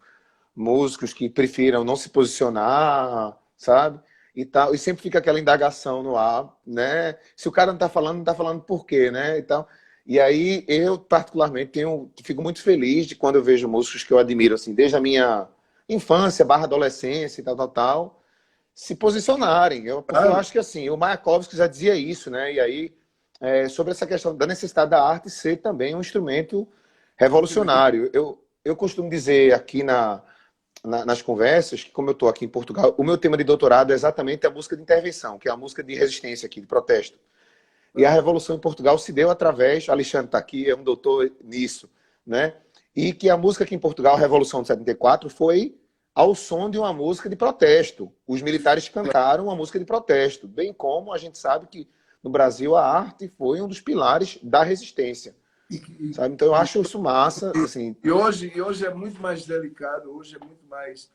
músicos que prefiram não se posicionar, sabe? E tal, e sempre fica aquela indagação no ar, né? Se o cara não tá falando por quê, né? E tal. E aí eu particularmente fico muito feliz de quando eu vejo músicos que eu admiro assim, desde a minha infância, barra adolescência e tal, tal, tal, se posicionarem. Porque eu Claro. acho que assim, o Mayakovsky já dizia isso, né? E aí sobre essa questão da necessidade da arte ser também um instrumento revolucionário. Eu costumo dizer aqui nas conversas, que como eu estou aqui em Portugal, o meu tema de doutorado é exatamente a música de intervenção, que é a música de resistência aqui, de protesto. E a Revolução em Portugal se deu através, Alexandre está aqui, é um doutor nisso, né? E que a música aqui em Portugal, a Revolução de 74, foi ao som de uma música de protesto. Os militares cantaram uma música de protesto, bem como a gente sabe que no Brasil a arte foi um dos pilares da resistência, E, sabe? Então eu e, acho isso massa, assim, e hoje é muito mais delicado, hoje é muito mais.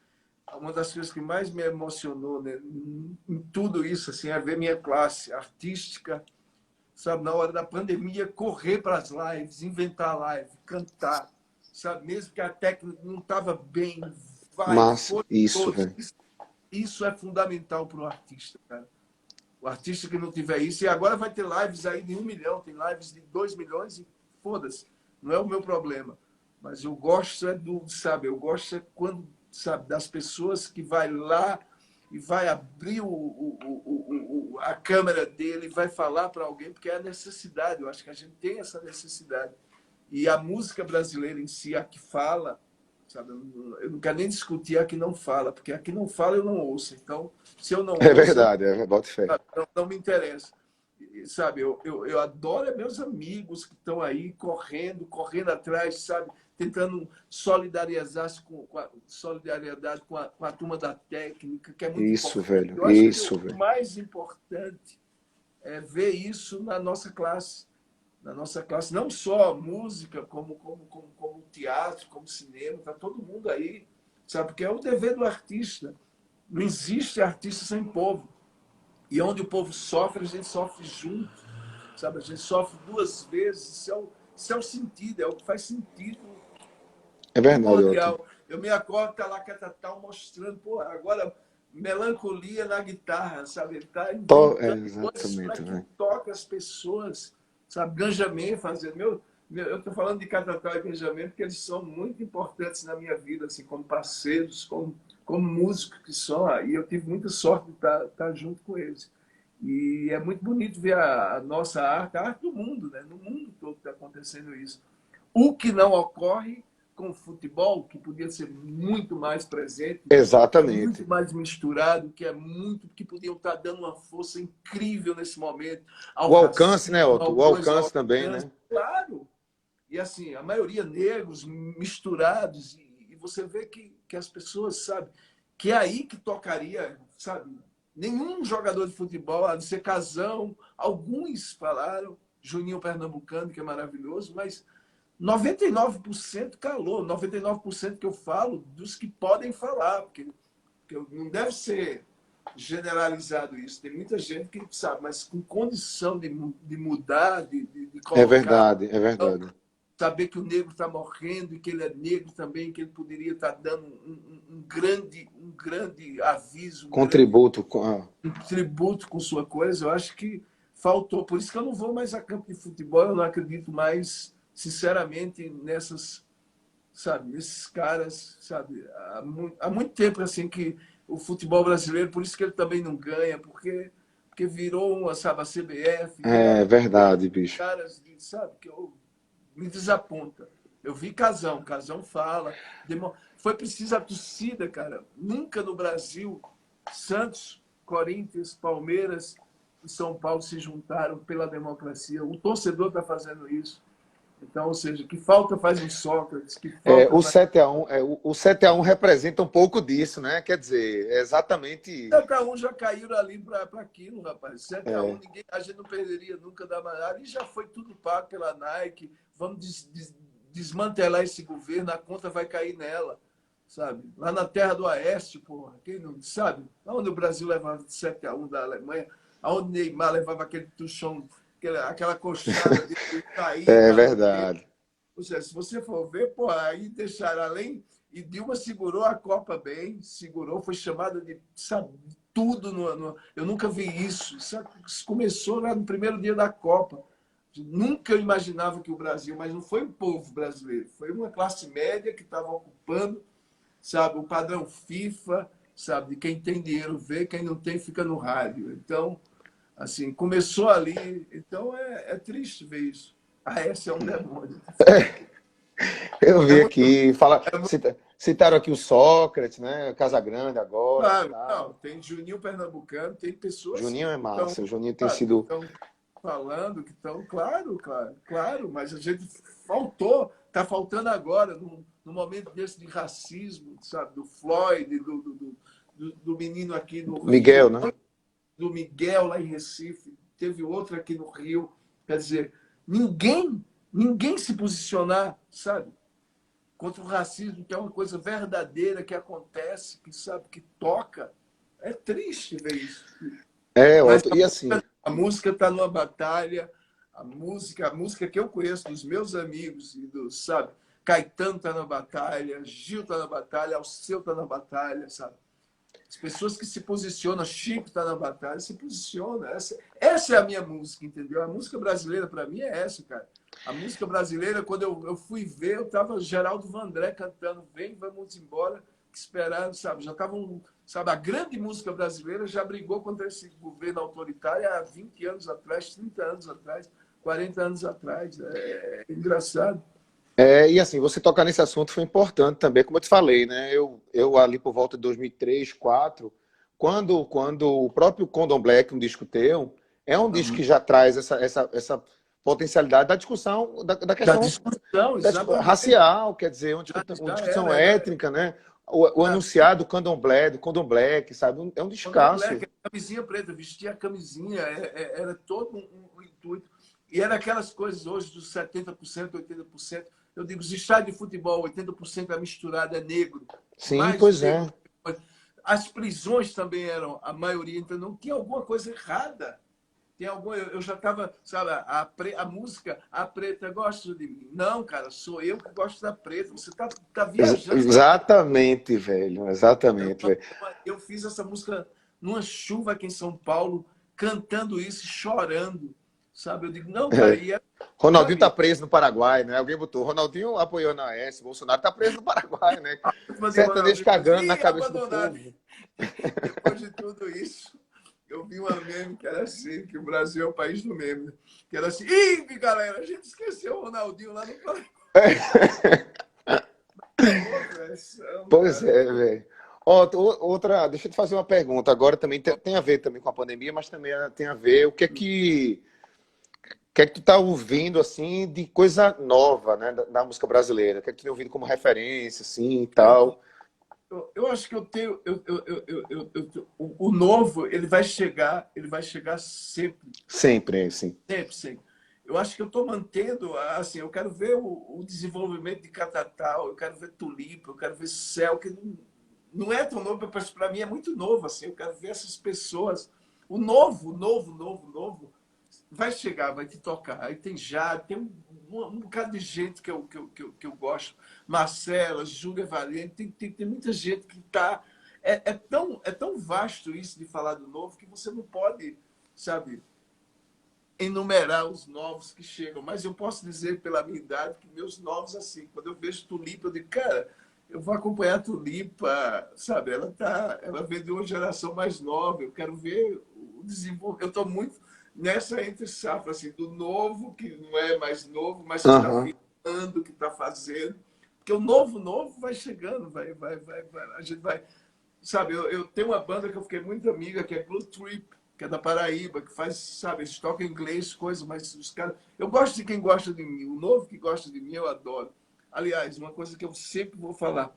Uma das coisas que mais me emocionou, né, em tudo isso assim, é ver minha classe artística, sabe, na hora da pandemia, correr para as lives, inventar live, cantar, sabe? Mesmo que a técnica não estava bem, vai, Massa. foi Isso, todos. velho. Isso é fundamental para o artista, cara. O artista que não tiver isso, e agora vai ter lives aí de 1 milhão, tem lives de 2 milhões e foda-se, não é o meu problema. Mas eu gosto sabe, eu gosto quando, sabe, das pessoas que vai lá e vai abrir a câmera dele e vai falar para alguém, porque é a necessidade, eu acho que a gente tem essa necessidade. E a música brasileira em si, a que fala, sabe, eu não quero nem discutir a que não fala, porque a que não fala eu não ouço. Então, se eu não É ouço, verdade, boto fé. não me interessa. Sabe, eu adoro meus amigos que estão aí correndo atrás, sabe, tentando solidariedade com a turma da técnica, que é muito Isso, importante. velho. Eu acho que Isso, o velho. mais importante é ver isso na nossa classe. Na nossa classe, não só música, como teatro, como cinema, está todo mundo aí, sabe, porque é o dever do artista. Não existe artista sem povo. E onde o povo sofre, a gente sofre junto, sabe? A gente sofre duas vezes. Isso é o sentido, é o que faz sentido É verdade, Otto. primordial. Eu me acordo, tá lá Catatal mostrando, pô, agora melancolia na guitarra, sabe? Ele tá inventando coisas para Exatamente, que velho. toque as pessoas, sabe? Benjamin fazendo. Eu tô falando de Catatal e Benjamin porque eles são muito importantes na minha vida, assim, como parceiros, como músicos que são, e eu tive muita sorte de estar junto com eles. E é muito bonito ver a nossa arte, a arte do mundo, né? No mundo todo está acontecendo isso. O que não ocorre com o futebol, que podia ser muito mais presente, que é muito Exatamente. mais misturado, que podiam estar dando uma força incrível nesse momento ao O alcance, racismo, né, Otto? ao O coisa, ao alcance também, alcance. né? Claro, e assim, a maioria negros, misturados, e você vê que as pessoas, sabe, que é aí que tocaria, sabe, nenhum jogador de futebol, a não ser Casão, alguns falaram, Juninho Pernambucano, que é maravilhoso, mas 99% calou, 99% que eu falo dos que podem falar, porque não deve ser generalizado isso. Tem muita gente que sabe, mas com condição de mudar, de É colocar, verdade, é verdade. saber que o negro está morrendo e que ele é negro também, que ele poderia estar dando um grande aviso, Contributo com a... um tributo com sua coisa. Eu acho que faltou. Por isso que eu não vou mais a campo de futebol, eu não acredito mais, sinceramente, sabe, nesses caras, sabe, há muito tempo assim que o futebol brasileiro, por isso que ele também não ganha, porque virou uma, sabe, a CBF, É viraram verdade, bicho. caras, sabe, que me desaponta. Eu vi Casão fala, foi preciso a torcida, cara. Nunca no Brasil, Santos, Corinthians, Palmeiras e São Paulo se juntaram pela democracia. O torcedor está fazendo isso. Então, ou seja, que falta faz um Sócrates, que É, falta o faz. 7-1, o 7-1 representa um pouco disso, né? Quer dizer, é exatamente. 7x1 já caíram ali para aquilo, rapaz. 7x1, É, a gente não perderia nunca da manhã. Ali já foi tudo pago pela Nike. Vamos desmantelar esse governo, a conta vai cair nela, sabe? Lá na terra do Aécio, porra, quem não sabe? Onde o Brasil levava de 7x1 da Alemanha, aonde Neymar levava aquele tuchão, aquela coxada de cair é para não ter. verdade. Ou seja, se você for ver, pô, aí deixaram além. E Dilma segurou a Copa bem, segurou, foi chamada de, sabe, tudo. Eu nunca vi isso. Isso começou lá no primeiro dia da Copa. Nunca eu imaginava que o Brasil, mas não foi o povo brasileiro, foi uma classe média que estava ocupando, sabe, o padrão FIFA, sabe, de quem tem dinheiro vê, quem não tem fica no rádio. Então, assim, começou ali. Então é triste ver isso. Ah, esse é um demônio. Eu É vi muito, aqui, citaram aqui o Sócrates, né? Casagrande agora e claro, não, tal. tem Juninho Pernambucano, tem pessoas Juninho é que estão, massa, o Juninho tem sabe, que sido. estão falando, que estão, claro, mas a gente faltou, está faltando agora, num momento desse de racismo, sabe, do Floyd, do menino aqui no Miguel, Rio, né? do Miguel lá em Recife, teve outro aqui no Rio, quer dizer, ninguém se posicionar, sabe? Contra o racismo, que é uma coisa verdadeira que acontece, que sabe, que toca. É triste ver isso. É, Mas Otto. E assim, a música está numa batalha, a música que eu conheço dos meus amigos e sabe, Caetano tá na batalha, Gil tá na batalha, Alceu tá na batalha, sabe? As pessoas que se posicionam, Chico tá na batalha, se posiciona. Essa é a minha música, entendeu? A música brasileira, para mim, é essa, cara. A música brasileira, quando eu fui ver, eu tava Geraldo Vandré cantando Vem, vamos embora, esperando, sabe? Já estavam, sabe? A grande música brasileira já brigou contra esse governo autoritário há 20 anos atrás, 30 anos atrás, 40 anos atrás. É engraçado. E assim, você tocar nesse assunto foi importante também, como eu te falei, né? Eu ali por volta de 2003, 2004, quando o próprio Condom Black, um disco teu, é um disco que já traz essa potencialidade da discussão, da Da questão discussão, exatamente. racial, quer dizer, uma Já discussão era. étnica, né? O enunciado Condom Black, sabe? É um Condom descasso. Black, camisinha preta, vestia a camisinha, era todo um intuito. E era aquelas coisas hoje dos 70%, 80%. Eu digo, os estádios de futebol, 80% é misturado, é negro. Sim, Mais pois negro. é. As prisões também eram a maioria, então não tinha alguma coisa errada. Tem alguma, eu já estava, sabe, a música, a preta gosta de mim. Não, cara, sou eu que gosto da preta. Você tá viajando. Exatamente, velho. Exatamente, velho. Eu fiz essa música numa chuva aqui em São Paulo, cantando isso, chorando, sabe? Eu digo, não, cara, e é, Ronaldinho tá sabe? preso no Paraguai, né? Alguém botou. Ronaldinho apoiou na AS, Bolsonaro tá preso no Paraguai, né? A última de Sertanejo Ronaldinho, eu cagando na disse, ih, cabeça do abandonado. povo. Depois de tudo isso, eu vi uma meme que era assim, que o Brasil é o país do meme. Que era assim, ih, galera, a gente esqueceu o Ronaldinho lá no Paraguai. Pô, velho, Pois cara. é, velho. Outra, deixa eu te fazer uma pergunta. Agora também tem a ver também com a pandemia, mas também tem a ver o que é que tu tá ouvindo assim de coisa nova, né, da música brasileira? O que é que tu tem ouvido como referência assim e tal? Eu acho que eu tenho. O novo, ele vai chegar sempre, Sempre, assim. sempre, sempre. Eu acho que eu estou mantendo, assim, eu quero ver o desenvolvimento de Catatal, eu quero ver Tulipa, eu quero ver Céu, que não é tão novo, para mim é muito novo, assim, eu quero ver essas pessoas. O novo, novo, novo, novo, vai chegar, vai te tocar. Aí tem Jade, tem um bocado de gente que eu gosto. Marcela, Júlia Valente, tem muita gente que está. É tão vasto isso de falar do novo que você não pode, sabe, enumerar os novos que chegam. Mas eu posso dizer, pela minha idade, que meus novos, assim, quando eu vejo Tulipa, eu digo, cara, eu vou acompanhar a Tulipa, sabe? Ela vem de uma geração mais nova, eu quero ver o desenvolvimento. Eu estou muito nessa entre safra, assim, do novo, que não é mais novo, mas que está Aham. virando, que está fazendo. Porque o novo, novo vai chegando, vai. A gente vai. Sabe, eu tenho uma banda que eu fiquei muito amiga, que é Blue Trip, que é da Paraíba, que faz, sabe, eles tocam inglês, coisas, mas os caras. Eu gosto de quem gosta de mim. O novo que gosta de mim, eu adoro. Aliás, uma coisa que eu sempre vou falar: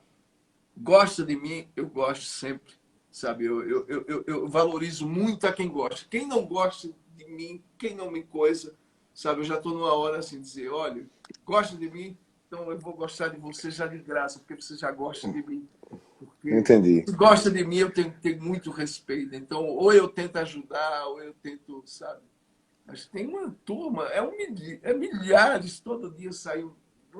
gosta de mim, eu gosto sempre. Sabe, eu valorizo muito a quem gosta. Quem não gosta de mim, quem não me coisa, sabe, eu já estou numa hora assim, de dizer: olha, gosta de mim, então eu vou gostar de você já de graça, porque você já gosta de mim. Porque Entendi. se gosta de mim, eu tenho que ter muito respeito. Então, ou eu tento ajudar, ou eu tento, sabe? Mas tem uma turma, milhares, todo dia sai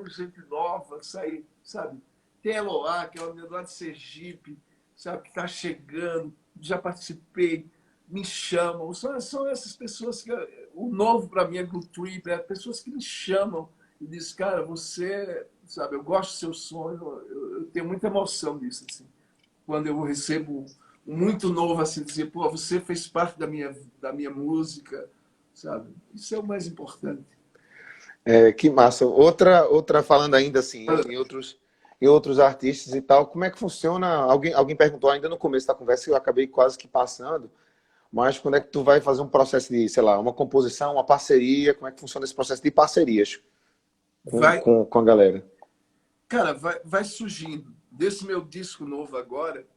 gente nova, sai, sabe? Tem Eloá, que é uma menina lá de Sergipe, sabe? Que está chegando, já participei, me chamam. São essas pessoas que. O novo para mim é Blue Trip, é pessoas que me chamam e dizem, cara, você, sabe, eu gosto do seu sonho, eu tenho muita emoção nisso, assim. Quando eu recebo muito novo, assim, dizer, pô, você fez parte da minha música, sabe? Isso é o mais importante. Que massa. Outra falando ainda assim em outros artistas e tal, como é que funciona? Alguém perguntou ainda no começo da conversa, eu acabei quase que passando, mas quando é que tu vai fazer um processo de, sei lá, uma composição, uma parceria? Como é que funciona esse processo de parcerias com, Vai, com, com a galera? cara, vai surgindo. Desse meu disco novo agora,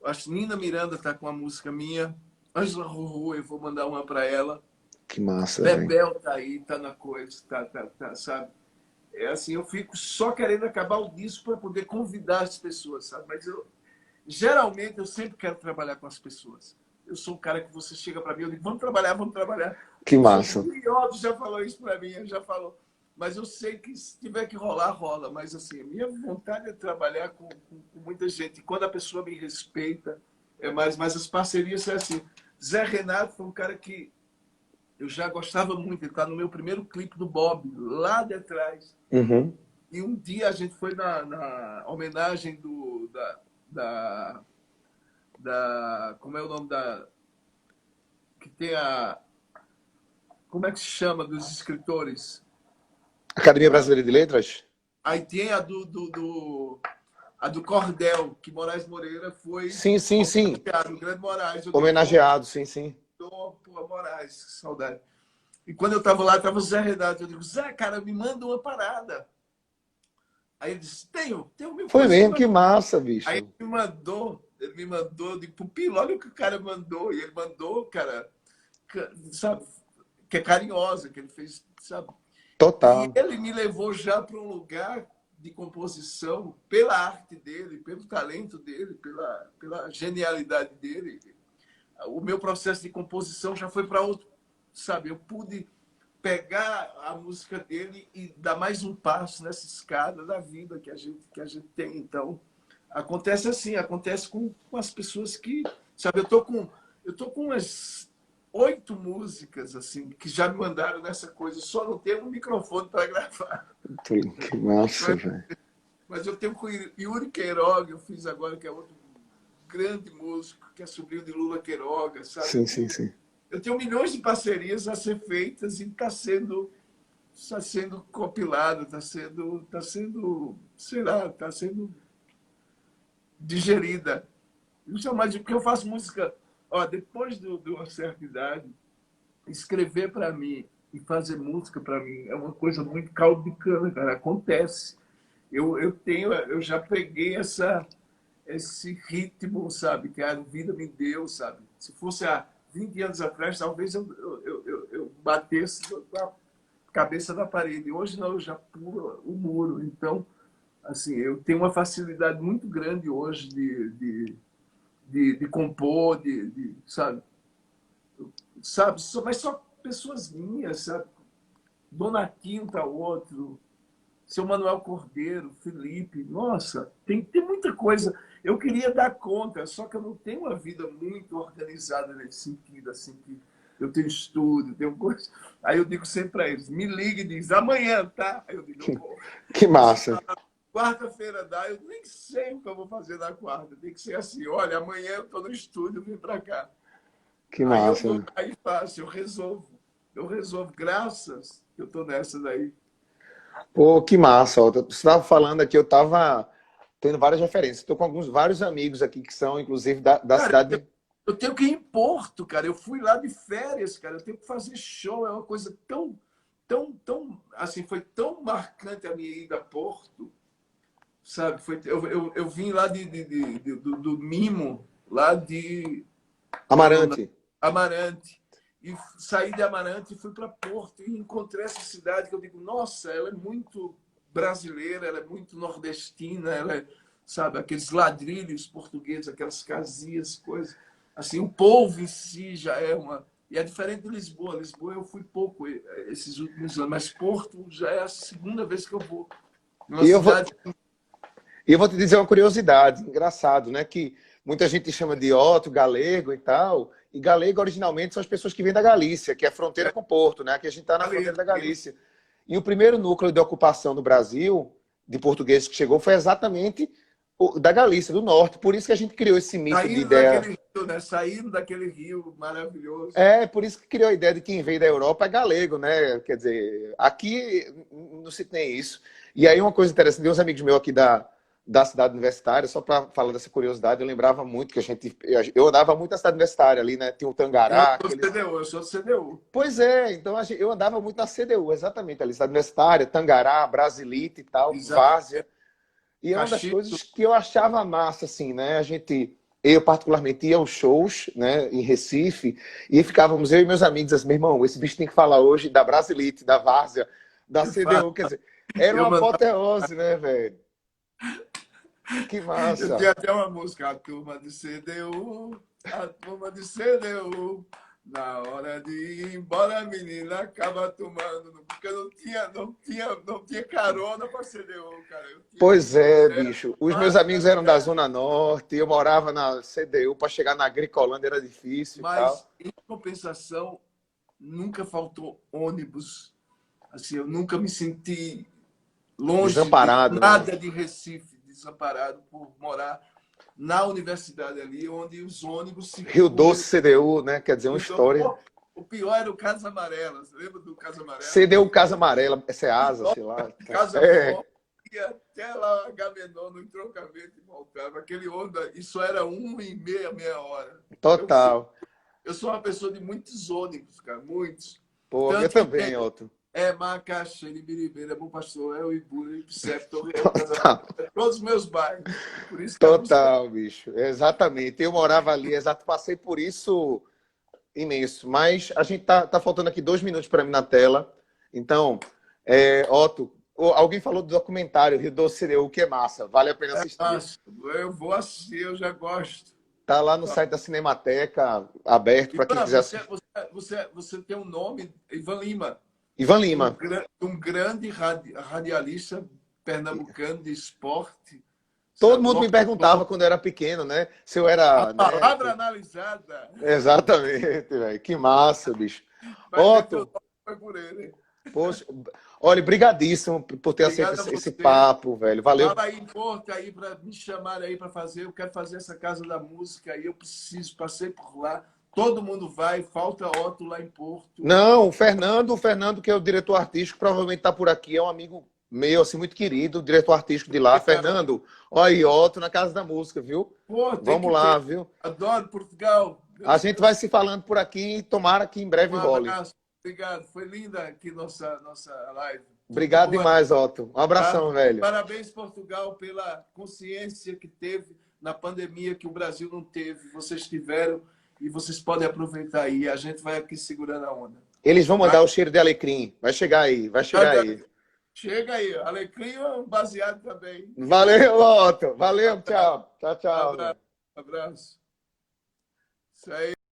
acho que Nina Miranda tá com uma música minha, Angela Rorô, eu vou mandar uma para ela. Que massa, velho. Bebel tá aí, tá na coisa, tá, sabe? É assim, eu fico só querendo acabar o disco para poder convidar as pessoas, sabe? Mas geralmente, eu sempre quero trabalhar com as pessoas. Eu sou um cara que você chega para mim, eu digo, vamos trabalhar, vamos trabalhar. Que O massa. Gilberto já falou isso para mim, já falou. Mas eu sei que se tiver que rolar, rola. Mas assim, a minha vontade é trabalhar com muita gente. E quando a pessoa me respeita, é mais. Mas as parcerias são assim. Zé Renato foi um cara que eu já gostava muito. Ele está no meu primeiro clipe do Bob, lá de trás. Uhum. E um dia a gente foi na homenagem da, como é o nome da... Que tem a... Como é que se chama dos escritores? Academia Brasileira de Letras? Aí tem a do Cordel, que Moraes Moreira foi Sim, sim, sim. homenageado, o grande Moraes. Eu digo, Homenageado, sim, sim. pô, Moraes, que saudade. E quando eu estava lá, estava o Zé Renato. Eu digo, Zé, cara, me manda uma parada. Aí ele disse, tenho mil Foi coisas mesmo, para... que massa, Aí bicho. ele me mandou, eu digo, Pupilo, olha o que o cara mandou. E ele mandou, cara, sabe, que é carinhosa, que ele fez, sabe? E Total. ele me levou já para um lugar de composição, pela arte dele, pelo talento dele, pela genialidade dele. O meu processo de composição já foi para outro, sabe? Eu pude pegar a música dele e dar mais um passo nessa escada da vida que a gente tem. Então, acontece assim, acontece com as pessoas que, sabe, eu tô com umas 8 músicas assim que já me mandaram nessa coisa, só não tenho um microfone para gravar. Que massa, Mas, velho. mas eu tenho com Yuri Queiroga, eu fiz agora, que é outro grande músico, que é sobrinho de Lula Queiroga, sabe? Sim, sim, sim. Eu tenho milhões de parcerias a ser feitas e está sendo compilado, está sendo, sei lá, está sendo digerida. Isso é mais porque eu faço música. Ó, depois de uma certa idade, escrever para mim e fazer música para mim é uma coisa muito caldo de cana, cara. Acontece. Eu já peguei esse ritmo, sabe, que a vida me deu, sabe? Se fosse há 20 anos atrás, talvez eu batesse a cabeça na parede. Hoje não, eu já pulo o muro. Então, assim, eu tenho uma facilidade muito grande hoje de compor, sabe? Mas só pessoas minhas, sabe? Donatinho tá outro, seu Manuel Cordeiro, Felipe, nossa, tem muita coisa. Eu queria dar conta, só que eu não tenho uma vida muito organizada nesse sentido, assim, que eu tenho estudo, tenho coisa. Aí eu digo sempre para eles, me ligue e diz, amanhã, tá? Aí eu digo, pô, Que massa. quarta-feira dá, eu nem sei o que eu vou fazer na quarta. Tem que ser assim, olha, amanhã eu estou no estúdio, vim para cá. Que Aí eu massa, vou, velho. aí faço, eu resolvo, graças que eu estou nessa daí. Pô, que massa. Ó. Você estava falando aqui, eu estava tendo várias referências. Estou com vários amigos aqui que são, inclusive, da Cara, cidade. eu tenho que ir em Porto, cara. Eu fui lá de férias, cara. Eu tenho que fazer show. É uma coisa tão, assim, foi tão marcante a minha ida a Porto, sabe? Eu vim lá do Mimo, lá de, como é o nome da... Amarante. Amarante. E saí de Amarante e fui para Porto e encontrei essa cidade que eu digo, nossa, ela é muito brasileira, ela é muito nordestina, ela é, sabe, aqueles ladrilhos portugueses, aquelas casinhas, coisas. Assim, o povo em si já é uma... E é diferente de Lisboa. Lisboa eu fui pouco esses últimos anos, mas Porto já é a segunda vez que eu vou. Uma E eu vou, cidade... e eu vou te dizer uma curiosidade, engraçado, né? Que muita gente chama de Otto, galego e tal. E galego, originalmente, são as pessoas que vêm da Galícia, que é a fronteira com Porto, né? Aqui a gente está na fronteira da Galícia. E o primeiro núcleo de ocupação do Brasil, de portugueses que chegou, foi exatamente da Galícia, do norte. Por isso que a gente criou esse mito de Saindo ideia. daquele rio, né? Saindo daquele rio maravilhoso. É, por isso que criou a ideia de quem veio da Europa é galego, né? Quer dizer, aqui não se tem isso. E aí uma coisa interessante, tem uns amigos meus aqui da cidade universitária, só para falar dessa curiosidade, eu lembrava muito que eu andava muito na cidade universitária ali, né? Tinha o Eu Tangará, sou aqueles... CDU, eu sou CDU. Pois é, então eu andava muito na CDU, exatamente, ali, cidade universitária, Tangará, Brasilite e tal, Exatamente. Várzea. E é uma das Caxias. coisas que eu achava massa, assim, né? Eu particularmente ia aos shows, né, em Recife, e ficávamos, eu e meus amigos, assim, meu irmão, esse bicho tem que falar hoje da Brasilite, da Várzea, da CDU, quer dizer, era Eu, uma mandava, apoteose, né, velho? Que eu tenho massa. até uma música, a turma de CDU, Na hora de ir embora, a menina acaba tomando, porque eu não tinha carona para CDU, cara. Pois é, Era bicho. Os meus amigos eram da maravilhoso. Zona Norte, eu morava na CDU, para chegar na Agricolândia era difícil e tal. Mas, em compensação, nunca faltou ônibus. Assim, eu nunca me senti longe de Desamparado, né? nada de Recife, desamparado por morar na universidade ali, onde os ônibus Rio circulam. Doce, CDU, né? Quer dizer, uma Então, história. pô, o pior era o Casa Amarela. Você lembra do Casa Amarela? CDU Casa Amarela, essa é asa, sei lá. Casa É, Forte, ia até lá Agamenon, no entroncamento e voltava. Aquele ônibus, isso era 1h30, meia hora. Eu, total. eu sou uma pessoa de muitos ônibus, cara, muitos. Pô, eu Tanto que também, Otto. Macaxeira, Ibiribeira, Bom Pastor, Ibura, Ipsep, Torreão, Casamento, Total, todos os meus bairros. Por isso que a música... total, bicho. Exatamente. Eu morava ali, exato, passei por isso imenso. Mas a gente tá faltando aqui 2 minutos para mim na tela. Então, Otto, alguém falou do documentário Rio Doce CDU, que é massa. Vale a pena assistir. Nossa, eu vou assistir, eu já gosto. Tá lá no site da Cinemateca, aberto para quem Ivan, quiser assistir. você tem um nome, Ivan Lima, Ivan Lima. um grande radialista pernambucano de esporte, Todo sabe? mundo me perguntava quando eu era pequeno, né? Se eu A era palavra neto. analisada, Exatamente, velho. Que massa, bicho. vai ver que o Otto, nome foi por ele. poxa, olha, brigadíssimo por ter aceito Obrigado a esse você. papo, velho. Valeu. Fala aí em Porto aí para me chamar aí para fazer. Eu quero fazer essa Casa da Música aí. Eu preciso, passei por lá. Todo mundo vai, falta Otto lá em Porto. Não, o Fernando, que é o diretor artístico, provavelmente está por aqui, é um amigo meu, assim, muito querido, diretor artístico de lá. Legal. Fernando, olha aí, Otto na Casa da Música, viu? Pô, tem que Vamos lá, ter. viu? Adoro Portugal. A gente vai se falando por aqui e tomara que em Um breve role. abraço. Obrigado. Foi linda aqui nossa live. Tudo de Obrigado bom, demais, Otto. Um tá? abração, velho. Parabéns, Portugal, pela consciência que teve na pandemia que o Brasil não teve. Vocês tiveram e vocês podem aproveitar aí. A gente vai aqui segurando a onda. Eles vão Tá? mandar o cheiro de alecrim. Vai chegar aí, vai chegar aí. Chega aí. Alecrim é um baseado também. Valeu, Otto. Valeu, tchau. Tchau, tchau. Abraço. Abraço. Isso aí.